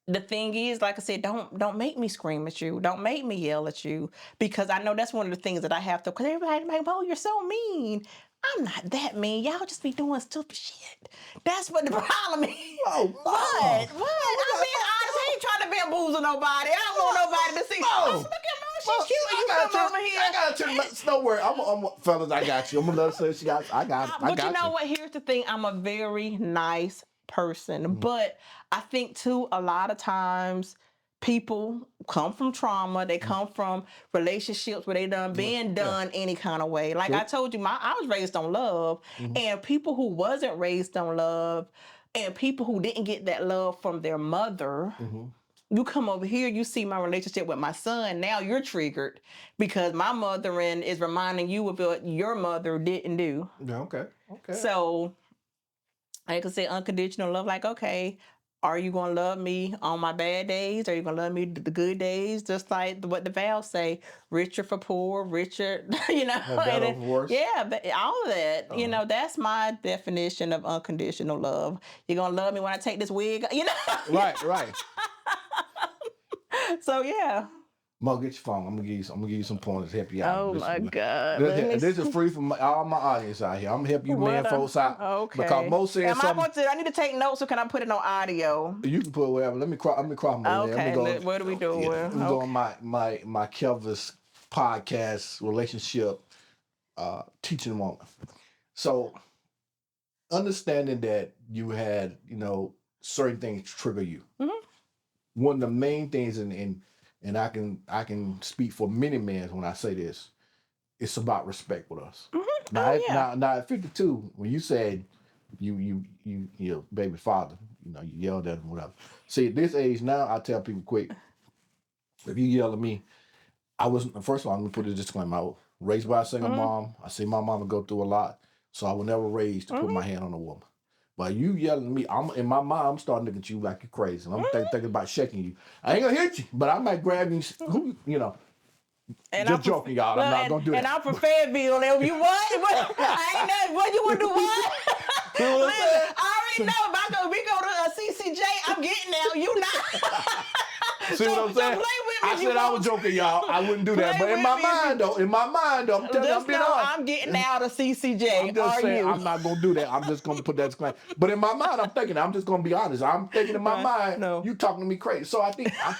the thing is, like I said, don't make me scream at you. Don't make me yell at you, because I know that's one of the things that I have to. Because everybody's like, "Oh, you're so mean." I'm not that mean. Y'all just be doing stupid shit. That's what the problem is.
Oh,
What? I mean, I ain't trying to bamboozle nobody. I don't want nobody to see. Oh, look at Mom. She's cute. You come over here.
I got to. Don't worry. Fellas, I got you. I'm gonna let her say she got. I got.
But you know what? Here's the thing. I'm a very nice person, but I think too, a lot of times people come from trauma. They come from relationships where they done any kind of way. Like I told you, I was raised on love, and people who wasn't raised on love, and people who didn't get that love from their mother. You come over here, you see my relationship with my son. Now you're triggered because my mothering is reminding you of what your mother didn't do.
Yeah, okay.
So I can say unconditional love, like, okay, are you going to love me on my bad days? Are you going to love me the good days? Just like what the vows say, richer for poor, richer, you know.
Better for worse.
Yeah, but all of that, you know, that's my definition of unconditional love. You're going to love me when I take this wig, you know.
Right.
So, yeah.
Mo, get your phone. I'm gonna give you some pointers to help you out.
Oh my God!
This is free from all my audience out here. I'm gonna help you man folks out.
Okay.
Because Mo said something.
I need to take notes, or can I put it on audio?
You can put whatever. Let me cross my
Okay. What are we doing?
Let me go on my Kelvis podcast relationship teaching moment. So understanding that you had, certain things trigger you. One of the main things, and I can speak for many men when I say this, it's about respect with us. Now at 52, when you said you baby father, you yelled at him, whatever. See, at this age now, I tell people quick, if you yell at me, first of all, I'm gonna put a disclaimer. I was raised by a single mom. I see my mama go through a lot, so I was never raised to put my hand on a woman. But you yelling at me, in my mind, I'm starting to look at you like you're crazy. And I'm thinking about shaking you. I ain't gonna hit you, but I might grab you, And just joking, y'all. I'm not gonna do that.
And I'm from Fayettevilles. If you what? I ain't know. What you want to do? What? Listen, I already know. If we go to a CCJ, I'm getting there. You not.
See what I'm saying? I said I was joking, y'all. I wouldn't do that. But in my mind, though, I'm telling you, I'm being honest.
I'm getting out of CCJ.
I'm just saying, I'm not gonna do that. I'm just gonna put that disclaimer. But in my mind, I'm just gonna be honest. I'm thinking in my mind, you talking to me crazy. So I think, I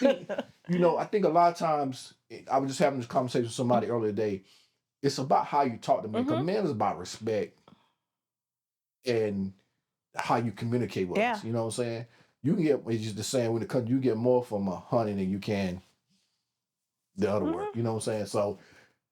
think a lot of times, I was just having this conversation with somebody earlier today. It's about how you talk to me. Because men is about respect and how you communicate with us. You know what I'm saying? You can get, it's just the same when it comes, you get more from a honey than you can the other word. You know what I'm saying? So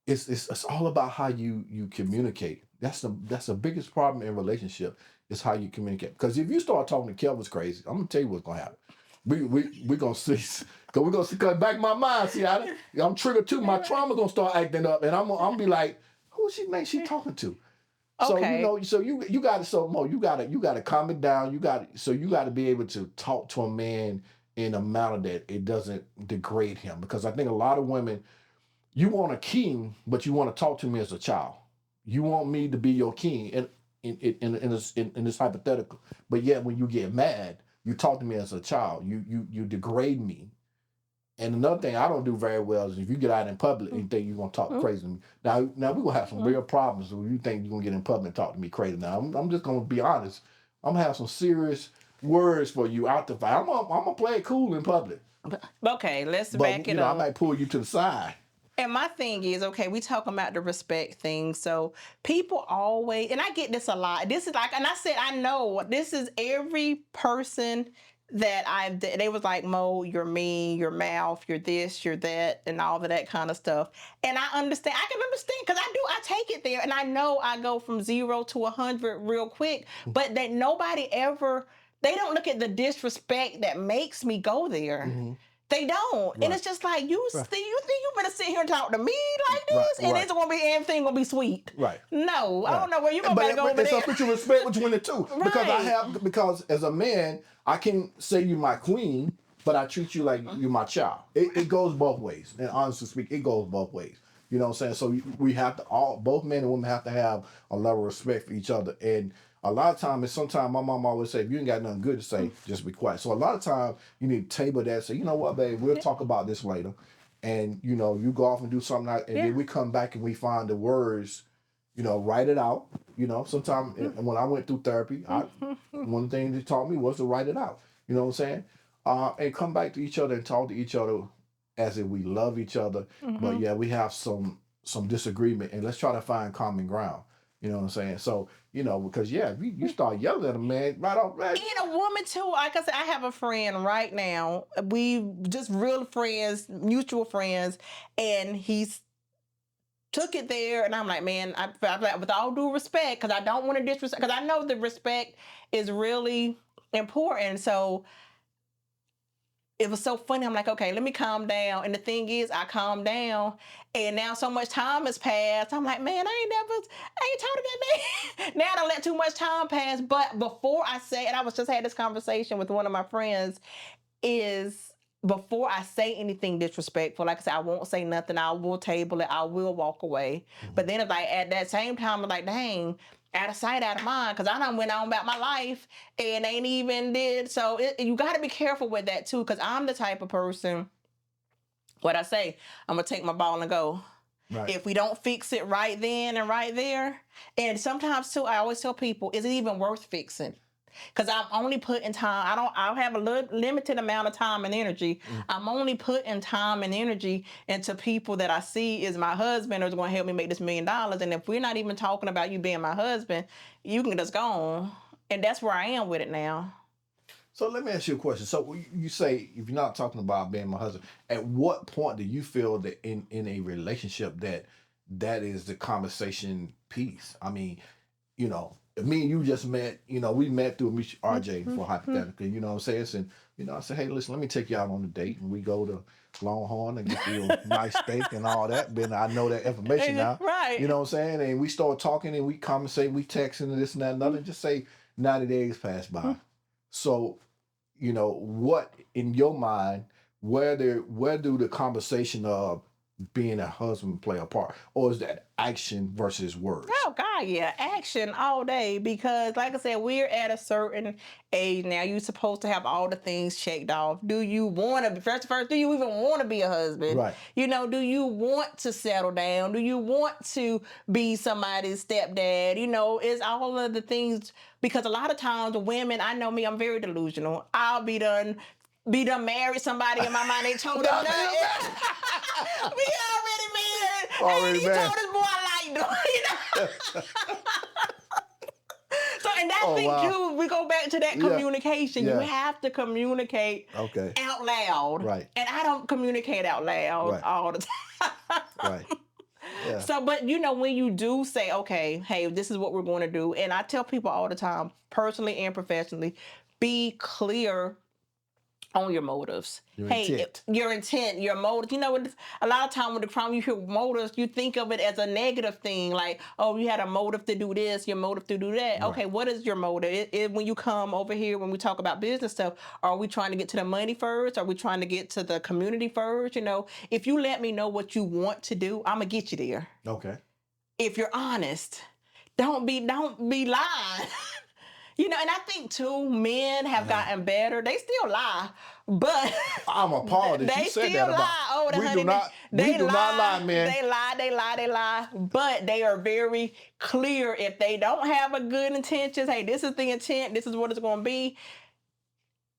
it's all about how you communicate. That's the biggest problem in relationship is how you communicate. Because if you start talking to Kelvis crazy, I'm gonna tell you what's gonna happen. We're gonna see, because we're gonna see, cause back in my mind, see, I'm triggered too. My trauma gonna start acting up, and I'm gonna be like, who she think she talking to?
Okay.
So you got to you got to calm it down. You got to be able to talk to a man in a manner that it doesn't degrade him. Because I think a lot of women, you want a king, but you want to talk to me as a child. You want me to be your king, and in this hypothetical. But yet when you get mad, you talk to me as a child. You degrade me. And another thing I don't do very well is if you get out in public and you think you're going to talk crazy to me. Now we're going to have some real problems when you think you're going to get in public and talk to me crazy. Now, I'm just going to be honest. I'm going to have some serious words for you out the fight. I'm going to play it cool in public.
Okay, let's back it up.
I might pull you to the side.
And my thing is, okay, we talking about the respect thing. So people always, and I get this a lot. This is like, and I said, I know this is every person that they was like, Mo, you're mean, your mouth, you're this, you're that, and all of that kind of stuff. And I can understand, because I take it there, and I know I go from 0 to 100 real quick, but that nobody ever, they don't look at the disrespect that makes me go there. They don't.
Right.
And it's just like, you
Right.
think you better sit here and talk to me like
Right,
this? And
right.
it's gonna be everything gonna be sweet.
Right.
No, I
Right.
don't know where you gonna better go over
it's
there.
a put your respect between the two.
Right.
Because as a man, I can say you're my queen, but I treat you like you're my child. It goes both ways. And honestly speaking, it goes both ways. You know what I'm saying? So we have to both men and women have to have a level of respect for each other. And a lot of times, sometimes my mom always say, if you ain't got nothing good to say, just be quiet. So a lot of times you need to table that. Say, you know what, babe, we'll talk about this later. And you go off and do something, and then we come back and we find the words, write it out. Sometimes when I went through therapy, one of the things they taught me was to write it out. You know what I'm saying? And come back to each other and talk to each other as if we love each other. But yeah, we have some disagreement, and let's try to find common ground. You know what I'm saying? So, because you start yelling at a man right off. Man.
And a woman too. Like I said, I have a friend right now. We just real friends, mutual friends, and he's took it there, and I'm like, man, I'm like, with all due respect, because I don't want to disrespect, because I know the respect is really important. So it was so funny. I'm like, okay, let me calm down. And the thing is, I calmed down, and now so much time has passed. I'm like, man, I ain't talking to that man. Now I don't let too much time pass. But before I say, and I was just had this conversation with one of my friends, is before I say anything disrespectful, like I said, I won't say nothing. I will table it. I will walk away. But then it's like at that same time, I'm like, dang, out of sight, out of mind, because I done went on about my life and ain't even did. So you got to be careful with that too, because I'm the type of person, what I say, I'm going to take my ball and go. Right. If we don't fix it right then and right there, and sometimes too, I always tell people, is it even worth fixing? Because I'm only putting time. I have a limited amount of time and energy. I'm only putting time and energy into people that I see is my husband or is going to help me make this $1 million. And if we're not even talking about you being my husband, you can just go on. And that's where I am with it now.
So let me ask you a question. So you say, if you're not talking about being my husband, at what point do you feel that in a relationship that is the conversation piece? I mean, me and you just met, we met through RJ for hypothetically, you know what I'm saying? And, I said, hey, listen, let me take you out on a date. And we go to Longhorn and get you a nice steak and all that. But I know that information now.
Right.
You know what I'm saying? And we start talking and we conversate, we texting and this and that and other. Just say 90 days pass by. So, what in your mind, where do the conversation of being a husband play a part, or is that action versus words?
Oh God, yeah, action all day, because like I said, we're at a certain age now. You're supposed to have all the things checked off. Do you want to first? Do you even want to be a husband?
Right.
Do you want to settle down? Do you want to be somebody's stepdad? It's all of the things, because a lot of times women, I know me, I'm very delusional. I'll be done married somebody in my mind. They told them nothing. We already married.
Already
and he
married.
told us, boy, I like them. So, and that thing too, we go back to that communication.
Yeah.
You have to communicate out loud.
Right.
And I don't communicate out loud all the time.
Right. Yeah.
So, but when you do say, okay, hey, this is what we're going to do. And I tell people all the time, personally and professionally, be clear on your motives. Your intent, your motives. A lot of time with the crime, you hear motives, you think of it as a negative thing, like, oh, you had a motive to do this, your motive to do that. Right. Okay, what is your motive? When you come over here, when we talk about business stuff, are we trying to get to the money first? Are we trying to get to the community first? If you let me know what you want to do, I'm gonna get you there.
Okay.
If you're honest, don't be lying. And I think too, men have gotten better. They still lie, but
I'm appalled that you said that about. We do not lie, man.
They lie, but they are very clear. If they don't have a good intentions, hey, this is the intent. This is what it's going to be,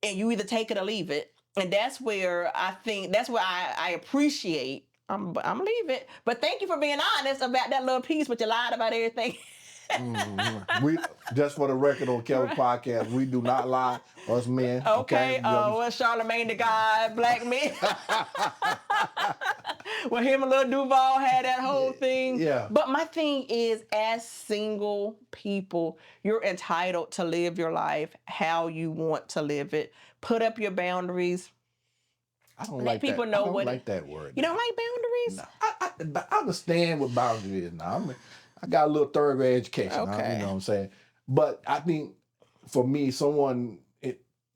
and you either take it or leave it. And that's where I appreciate. I'm gonna leave it, but thank you for being honest about that little piece. But you lied about everything.
We just for the record on Kelvis Podcast, we do not lie, us men.
Okay. Charlemagne the God, black men. Well, him and Lil Duval had that whole thing.
Yeah.
But my thing is, as single people, you're entitled to live your life how you want to live it. Put up your boundaries.
I don't
Let
like
people
that.
know
I don't
what
like that word.
you don't like boundaries.
No, I understand what boundary is now. I got a little third grade education. You know
Okay.
what I'm saying? But I think for me, someone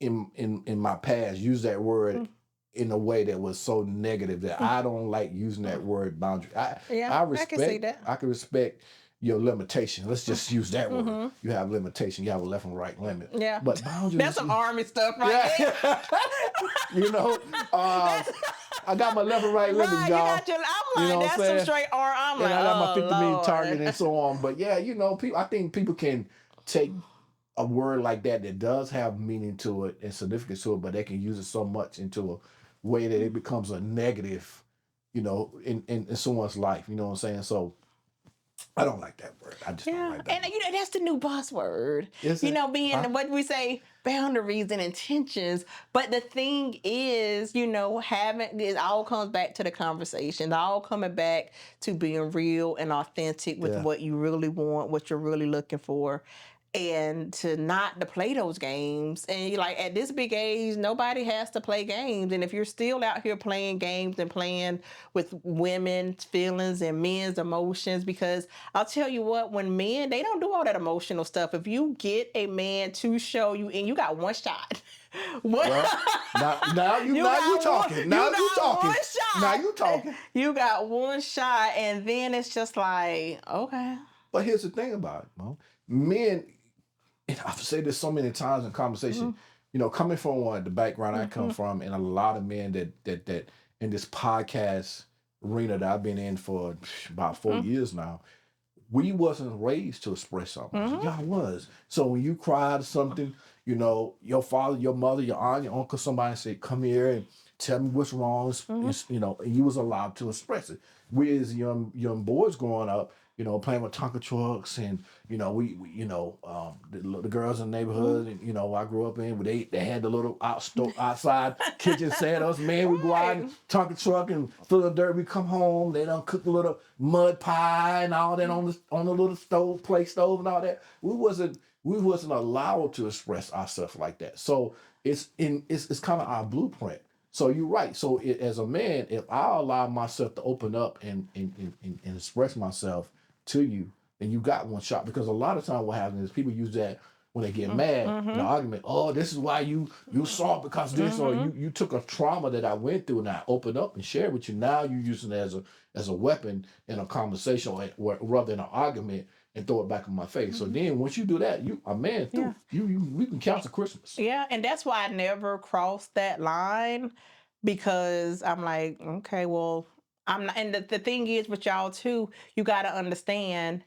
in my past used that word in a way that was so negative that I don't like using that word boundary.
Yeah, I can see that.
I can respect your limitation. Let's just use that word. You have limitation. You have a left and right limit.
Yeah,
But
that's
boundaries,
some army stuff right there.
yeah. You know,
That's,
I got my left and right limits,
right, you
y'all.
got your. I'm
You
like,
know what I'm
that's some
saying?
straight arm. I'm
And
like,
I got my
oh
50 meter target and
Lord.
so on. But yeah, you know, I think people can take a word like that does have meaning to it and significance to it, but they can use it so much into a way that it becomes a negative, you know, in someone's life. You know what I'm saying? So I don't like that word. I just don't
Yeah,
like that
and
word.
you know that's the new buzzword.
Is
You
it?
know, being what we say, boundaries and intentions. But the thing is, you know, having it all comes back to the conversation. It all coming back to being real and authentic with
Yeah.
what you really want, what you're really looking for. And to not to play those games. And you like at this big age, nobody has to play games. And if you're still out here playing games and playing with women's feelings and men's emotions, because I'll tell you what, when men, they don't do all that emotional stuff. If you get a man to show you, and you got one shot.
Well, now you talking. Now you talking.
One shot.
Now you talking.
You got one shot, and then it's just like, okay.
But here's the thing about it, Mo. Men, and I've said this so many times in conversation, you know, coming from the background I come from, and a lot of men that in this podcast arena that I've been in for about 4 years now, we wasn't raised to express something. Y'all was. So when you cried or something, you know, your father, your mother, your aunt, your uncle, somebody said, "Come here and tell me what's wrong." You know, and you was allowed to express it. We as young boys growing up, you know, playing with Tonka trucks, and you know, we you know, the girls in the neighborhood, and you know, I grew up in, they had the little outside kitchen set. Us man, we go out and Tonka truck and fill the dirt. We come home, they don't cook a little mud pie and all that on the little stove, play stove and all that. We wasn't allowed to express ourselves like that. So it's kind of our blueprint. So you're right. So as a man, if I allow myself to open up and express myself to you, then you got one shot. Because a lot of times what happens is people use that when they get mad in an argument. Oh, this is why you saw it because this, or you took a trauma that I went through and I opened up and shared with you. Now you're using it as a weapon in a conversation or rather in an argument and throw it back in my face. So then once you do that, you a man through. We can cancel Christmas.
Yeah, and that's why I never crossed that line, because I'm like, okay, well, I'm not. And the thing is with y'all too, you got to understand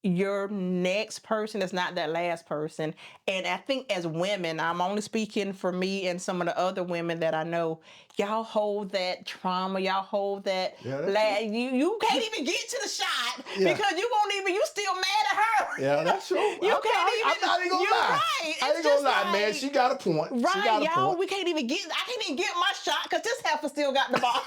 your next person is not that last person. And I think as women, I'm only speaking for me and some of the other women that I know, y'all hold that trauma, y'all hold that you can't even get to the shot because you won't even, you still mad at her.
Yeah, that's true.
You can't even,
I'm not even gonna
you're
lie.
right.
I ain't gonna lie, man. She got a point.
Right,
she got
y'all,
a point.
I can't even get my shot because this heifer still got the ball.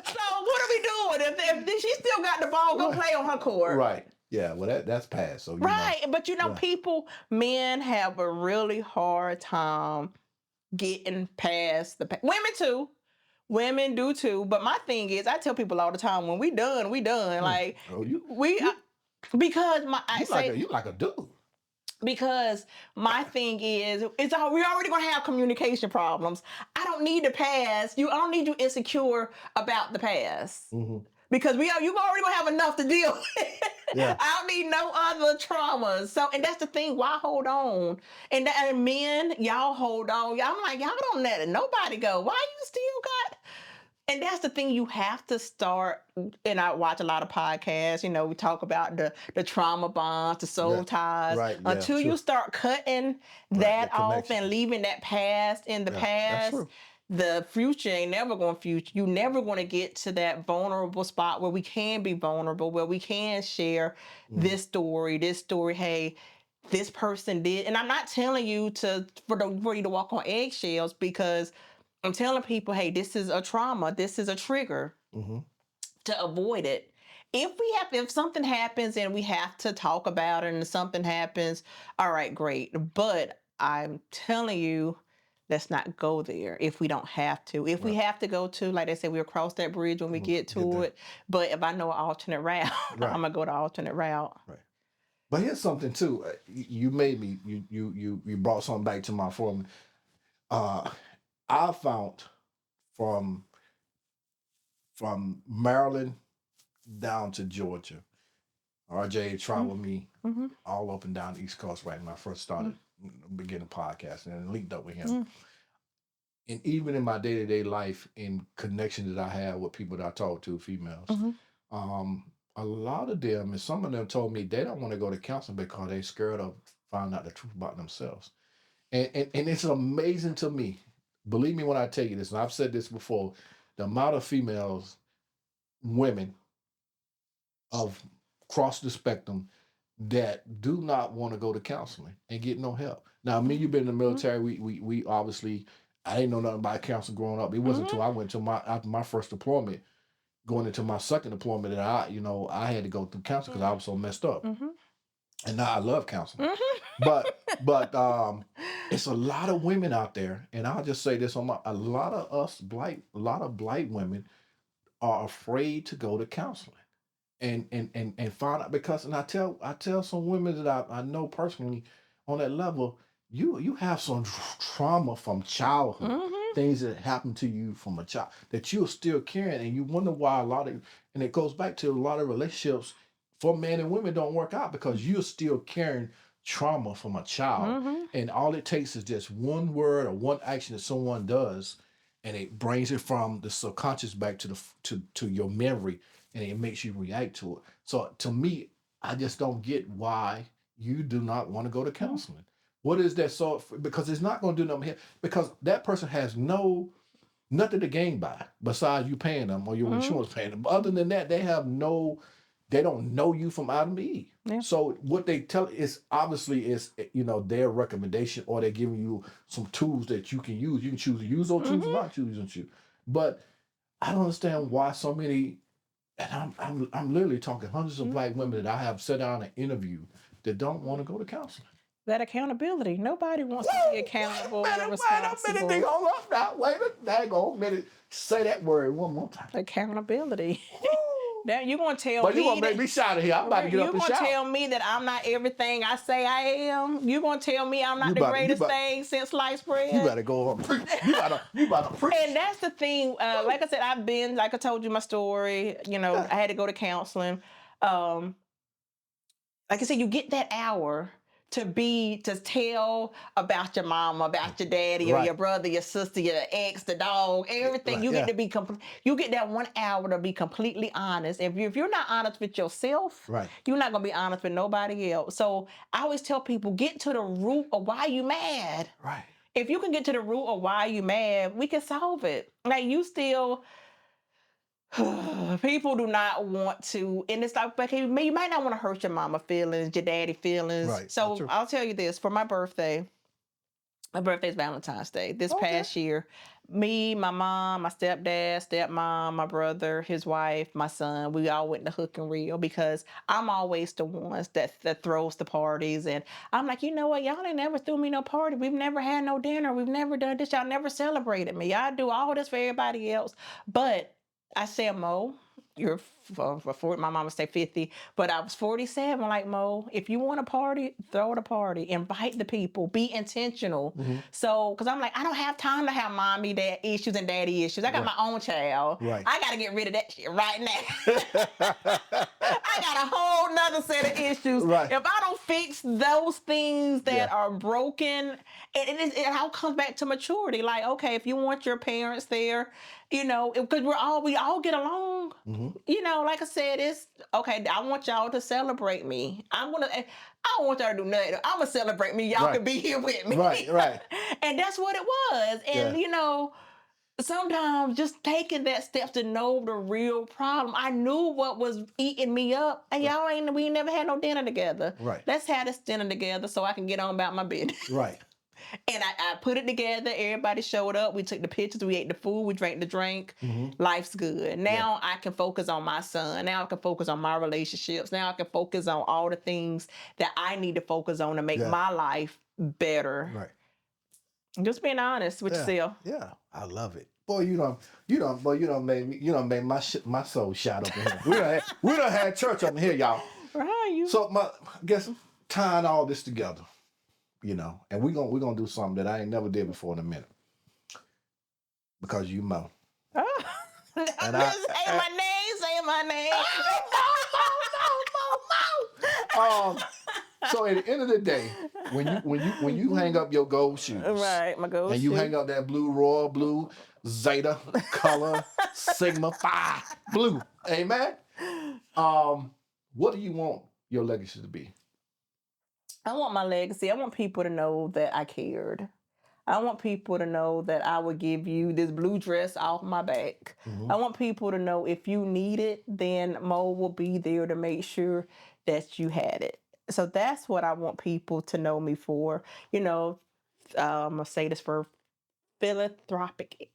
So what are we doing? If she still got the ball, go play on her court.
Right. Yeah, well that's past. So
right. But you know, men have a really hard time getting past women too. Women do too. But my thing is, I tell people all the time, when we done, we done. Like because
you like a dude.
Because my thing is, we already gonna have communication problems. I don't need the past. I don't need you insecure about the past. Because you already gonna have enough to deal with. I don't need no other traumas. So, and that's the thing. Why hold on? And men, y'all hold on. I'm like, y'all don't let nobody go. Why you still got? And that's the thing, you have to start, and I watch a lot of podcasts, you know, we talk about the trauma bonds, the soul ties, until you start cutting that off and leaving that past in the past, the future ain't never going to future. You never going to get to that vulnerable spot where we can be vulnerable, where we can share this story, hey, this person did. And I'm not telling you for you to walk on eggshells, because I'm telling people, hey, this is a trauma. This is a trigger to avoid it. If something happens and we have to talk about it and something happens, all right, great. But I'm telling you, let's not go there if we don't have to. If we have to go to, like they said, we'll cross that bridge when we get to it. But if I know an alternate route,
Right.
I'm gonna go the alternate route.
Right. But here's something too. You made me. You brought something back to my forum. I found from Maryland down to Georgia. RJ traveled me all up and down the East Coast right when I first started beginning podcasting and linked up with him. And even in my day-to-day life, in connections that I have with people that I talk to, females, a lot of them, and some of them told me they don't want to go to counseling because they're scared of finding out the truth about themselves. And it's amazing to me. Believe me when I tell you this, and I've said this before, the amount of females, women of across the spectrum that do not want to go to counseling and get no help. Now, me, you've been in the military. We obviously, I didn't know nothing about counseling growing up. It wasn't until I went to after my first deployment, going into my second deployment, that I had to go through counseling because I was so messed up. And now I love counseling. But it's a lot of women out there, and I'll just say this: a lot of black women are afraid to go to counseling and find out, because, and I tell some women that I know personally on that level, you have some trauma from childhood, things that happened to you from a child that you're still carrying, and you wonder why and it goes back to a lot of relationships for men and women don't work out because you're still carrying trauma from a child, and all it takes is just one word or one action that someone does, and it brings it from the subconscious back to your memory, and it makes you react to it. So to me, I just don't get why you do not want to go to counseling. What is that? So because it's not going to do nothing here, because that person has nothing to gain by besides you paying them or your insurance paying them. Other than that, they don't know you from Adam to Eve. Yeah. So what they tell is obviously is their recommendation, or they're giving you some tools that you can use. You can choose to use those tools or not choose to use. But I don't understand why so many, and I'm literally talking hundreds of black women that I have sat down and interviewed that don't want to go to counseling.
That accountability. Nobody wants to be accountable and responsible.
Wait a minute. Say that word one more time.
Accountability. Now you're gonna tell me.
But you're gonna make me shout here. I'm about to get up and shout.
You're gonna tell me that I'm not everything I say I am. You're gonna tell me I'm not the greatest thing since sliced bread.
You better go on preach. You better preach.
And that's the thing. Like I said, like I told you my story. I had to go to counseling. Like I said, you get that hour to tell about your mama, about your daddy, or your brother, your sister, your ex, the dog, everything. You get to be you get that 1 hour to be completely honest. If you're not honest with yourself, you're not gonna be honest with nobody else. So I always tell people, get to the root of why you mad.
Right.
If you can get to the root of why you mad, we can solve it. Like you still. People do not want to, and it's like, you might not want to hurt your mama feelings, your daddy feelings. Right. So I'll tell you this: for my birthday's Valentine's Day this past year. Me, my mom, my stepdad, stepmom, my brother, his wife, my son, we all went to Hook and Reel because I'm always the ones that throws the parties, and I'm like, you know what, y'all ain't never threw me no party. We've never had no dinner. We've never done this. Y'all never celebrated me. I do all this for everybody else, but I said, Mo, you're for 40, my mama say 50, but I was 47. Like, Mo, if you want a party, throw it a party. Invite the people. Be intentional. So, because I'm like, I don't have time to have mommy, dad issues and daddy issues. I got my own child. Right. I got to get rid of that shit right now. I got a whole nother set of issues. Right. If I don't fix those things that are broken, it all comes back to maturity. Like, okay, if you want your parents there, because we all get along. Like I said, it's okay. I want y'all to celebrate me. I don't want y'all to do nothing. I'm gonna celebrate me. Y'all can be here with me. Right. And that's what it was. And sometimes just taking that step to know the real problem. I knew what was eating me up, and we never had no dinner together. Right. Let's have this dinner together so I can get on about my business. Right. And I put it together. Everybody showed up. We took the pictures. We ate the food. We drank the drink. Life's good. Now I can focus on my son. Now I can focus on my relationships. Now I can focus on all the things that I need to focus on to make my life better. Right. Just being honest with
Yeah,
yourself.
yeah, I love it. Boy, boy, you done made my soul shout up in here. We done had church up in here, y'all.
Right, you.
So I guess tying all this together, and we're gonna do something that I ain't never did before in a minute because you know.
Oh.
And I,
Say my name. Say my name.
So at the end of the day, when you hang up your gold shoes,
Right, my gold
and you
shoe.
hang up that blue royal blue Zeta color Sigma Phi blue, amen. What do you want your legacy to be?
I want my legacy. I want people to know that I cared. I want people to know that I would give you this blue dress off my back.
Mm-hmm.
I want people to know if you need it, then Mo will be there to make sure that you had it. So that's what I want people to know me for. I'm gonna say this for philanthropic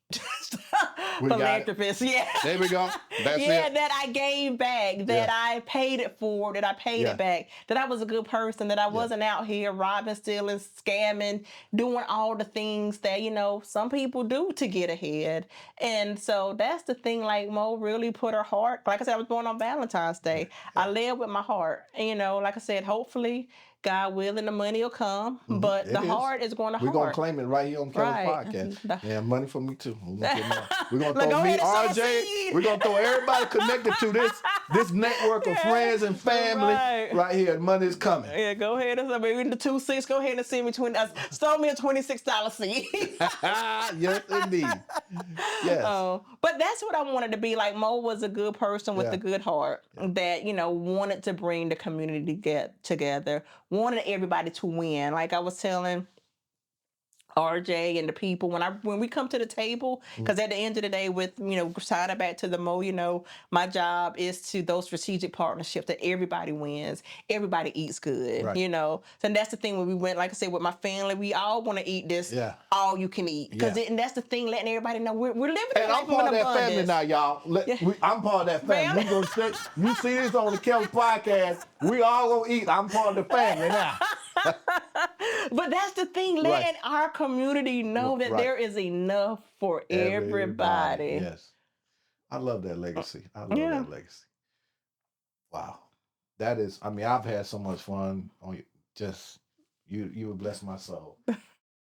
philanthropist. Yeah.
There we go. That's
yeah,
it.
that I gave back, that I paid it forward, that I paid it back, that I was a good person, that I wasn't out here robbing, stealing, scamming, doing all the things that, some people do to get ahead. And so that's the thing, like Mo really put her heart, like I said, I was born on Valentine's Day. I led with my heart. And, like I said, hopefully God willing, the money will come, but the heart is going to
We're
heart.
going to claim it right here on Kelvis Podcast. Yeah, money for me too. We're going to throw me, RJ. We're going to throw everybody connected to this network of friends and family right here. Money is coming.
Yeah, go ahead and maybe in the 2-6. Go ahead and send me stole me a $26 seed.
Yes, indeed. Yes.
But that's what I wanted to be. Like Mo was a good person with a good heart that wanted to bring the community together, wanted everybody to win. Like I was telling RJ and the people when we come to the table, because at the end of the day, with signing back to the Mo, my job is to those strategic partnerships that everybody wins, everybody eats good, so that's the thing. When we went, like I said, with my family, we all want to eat this all you can eat, because and that's the thing, letting everybody know we're living in
and I'm part of that family now, y'all. I'm part of that family. You see this on the Kelvis Podcast, we all gonna eat. I'm part of the family now.
But that's the thing, letting our community know that there is enough for everybody.
Yes. I love that legacy. I love that legacy. Wow. That is, I've had so much fun on you. You would bless my soul.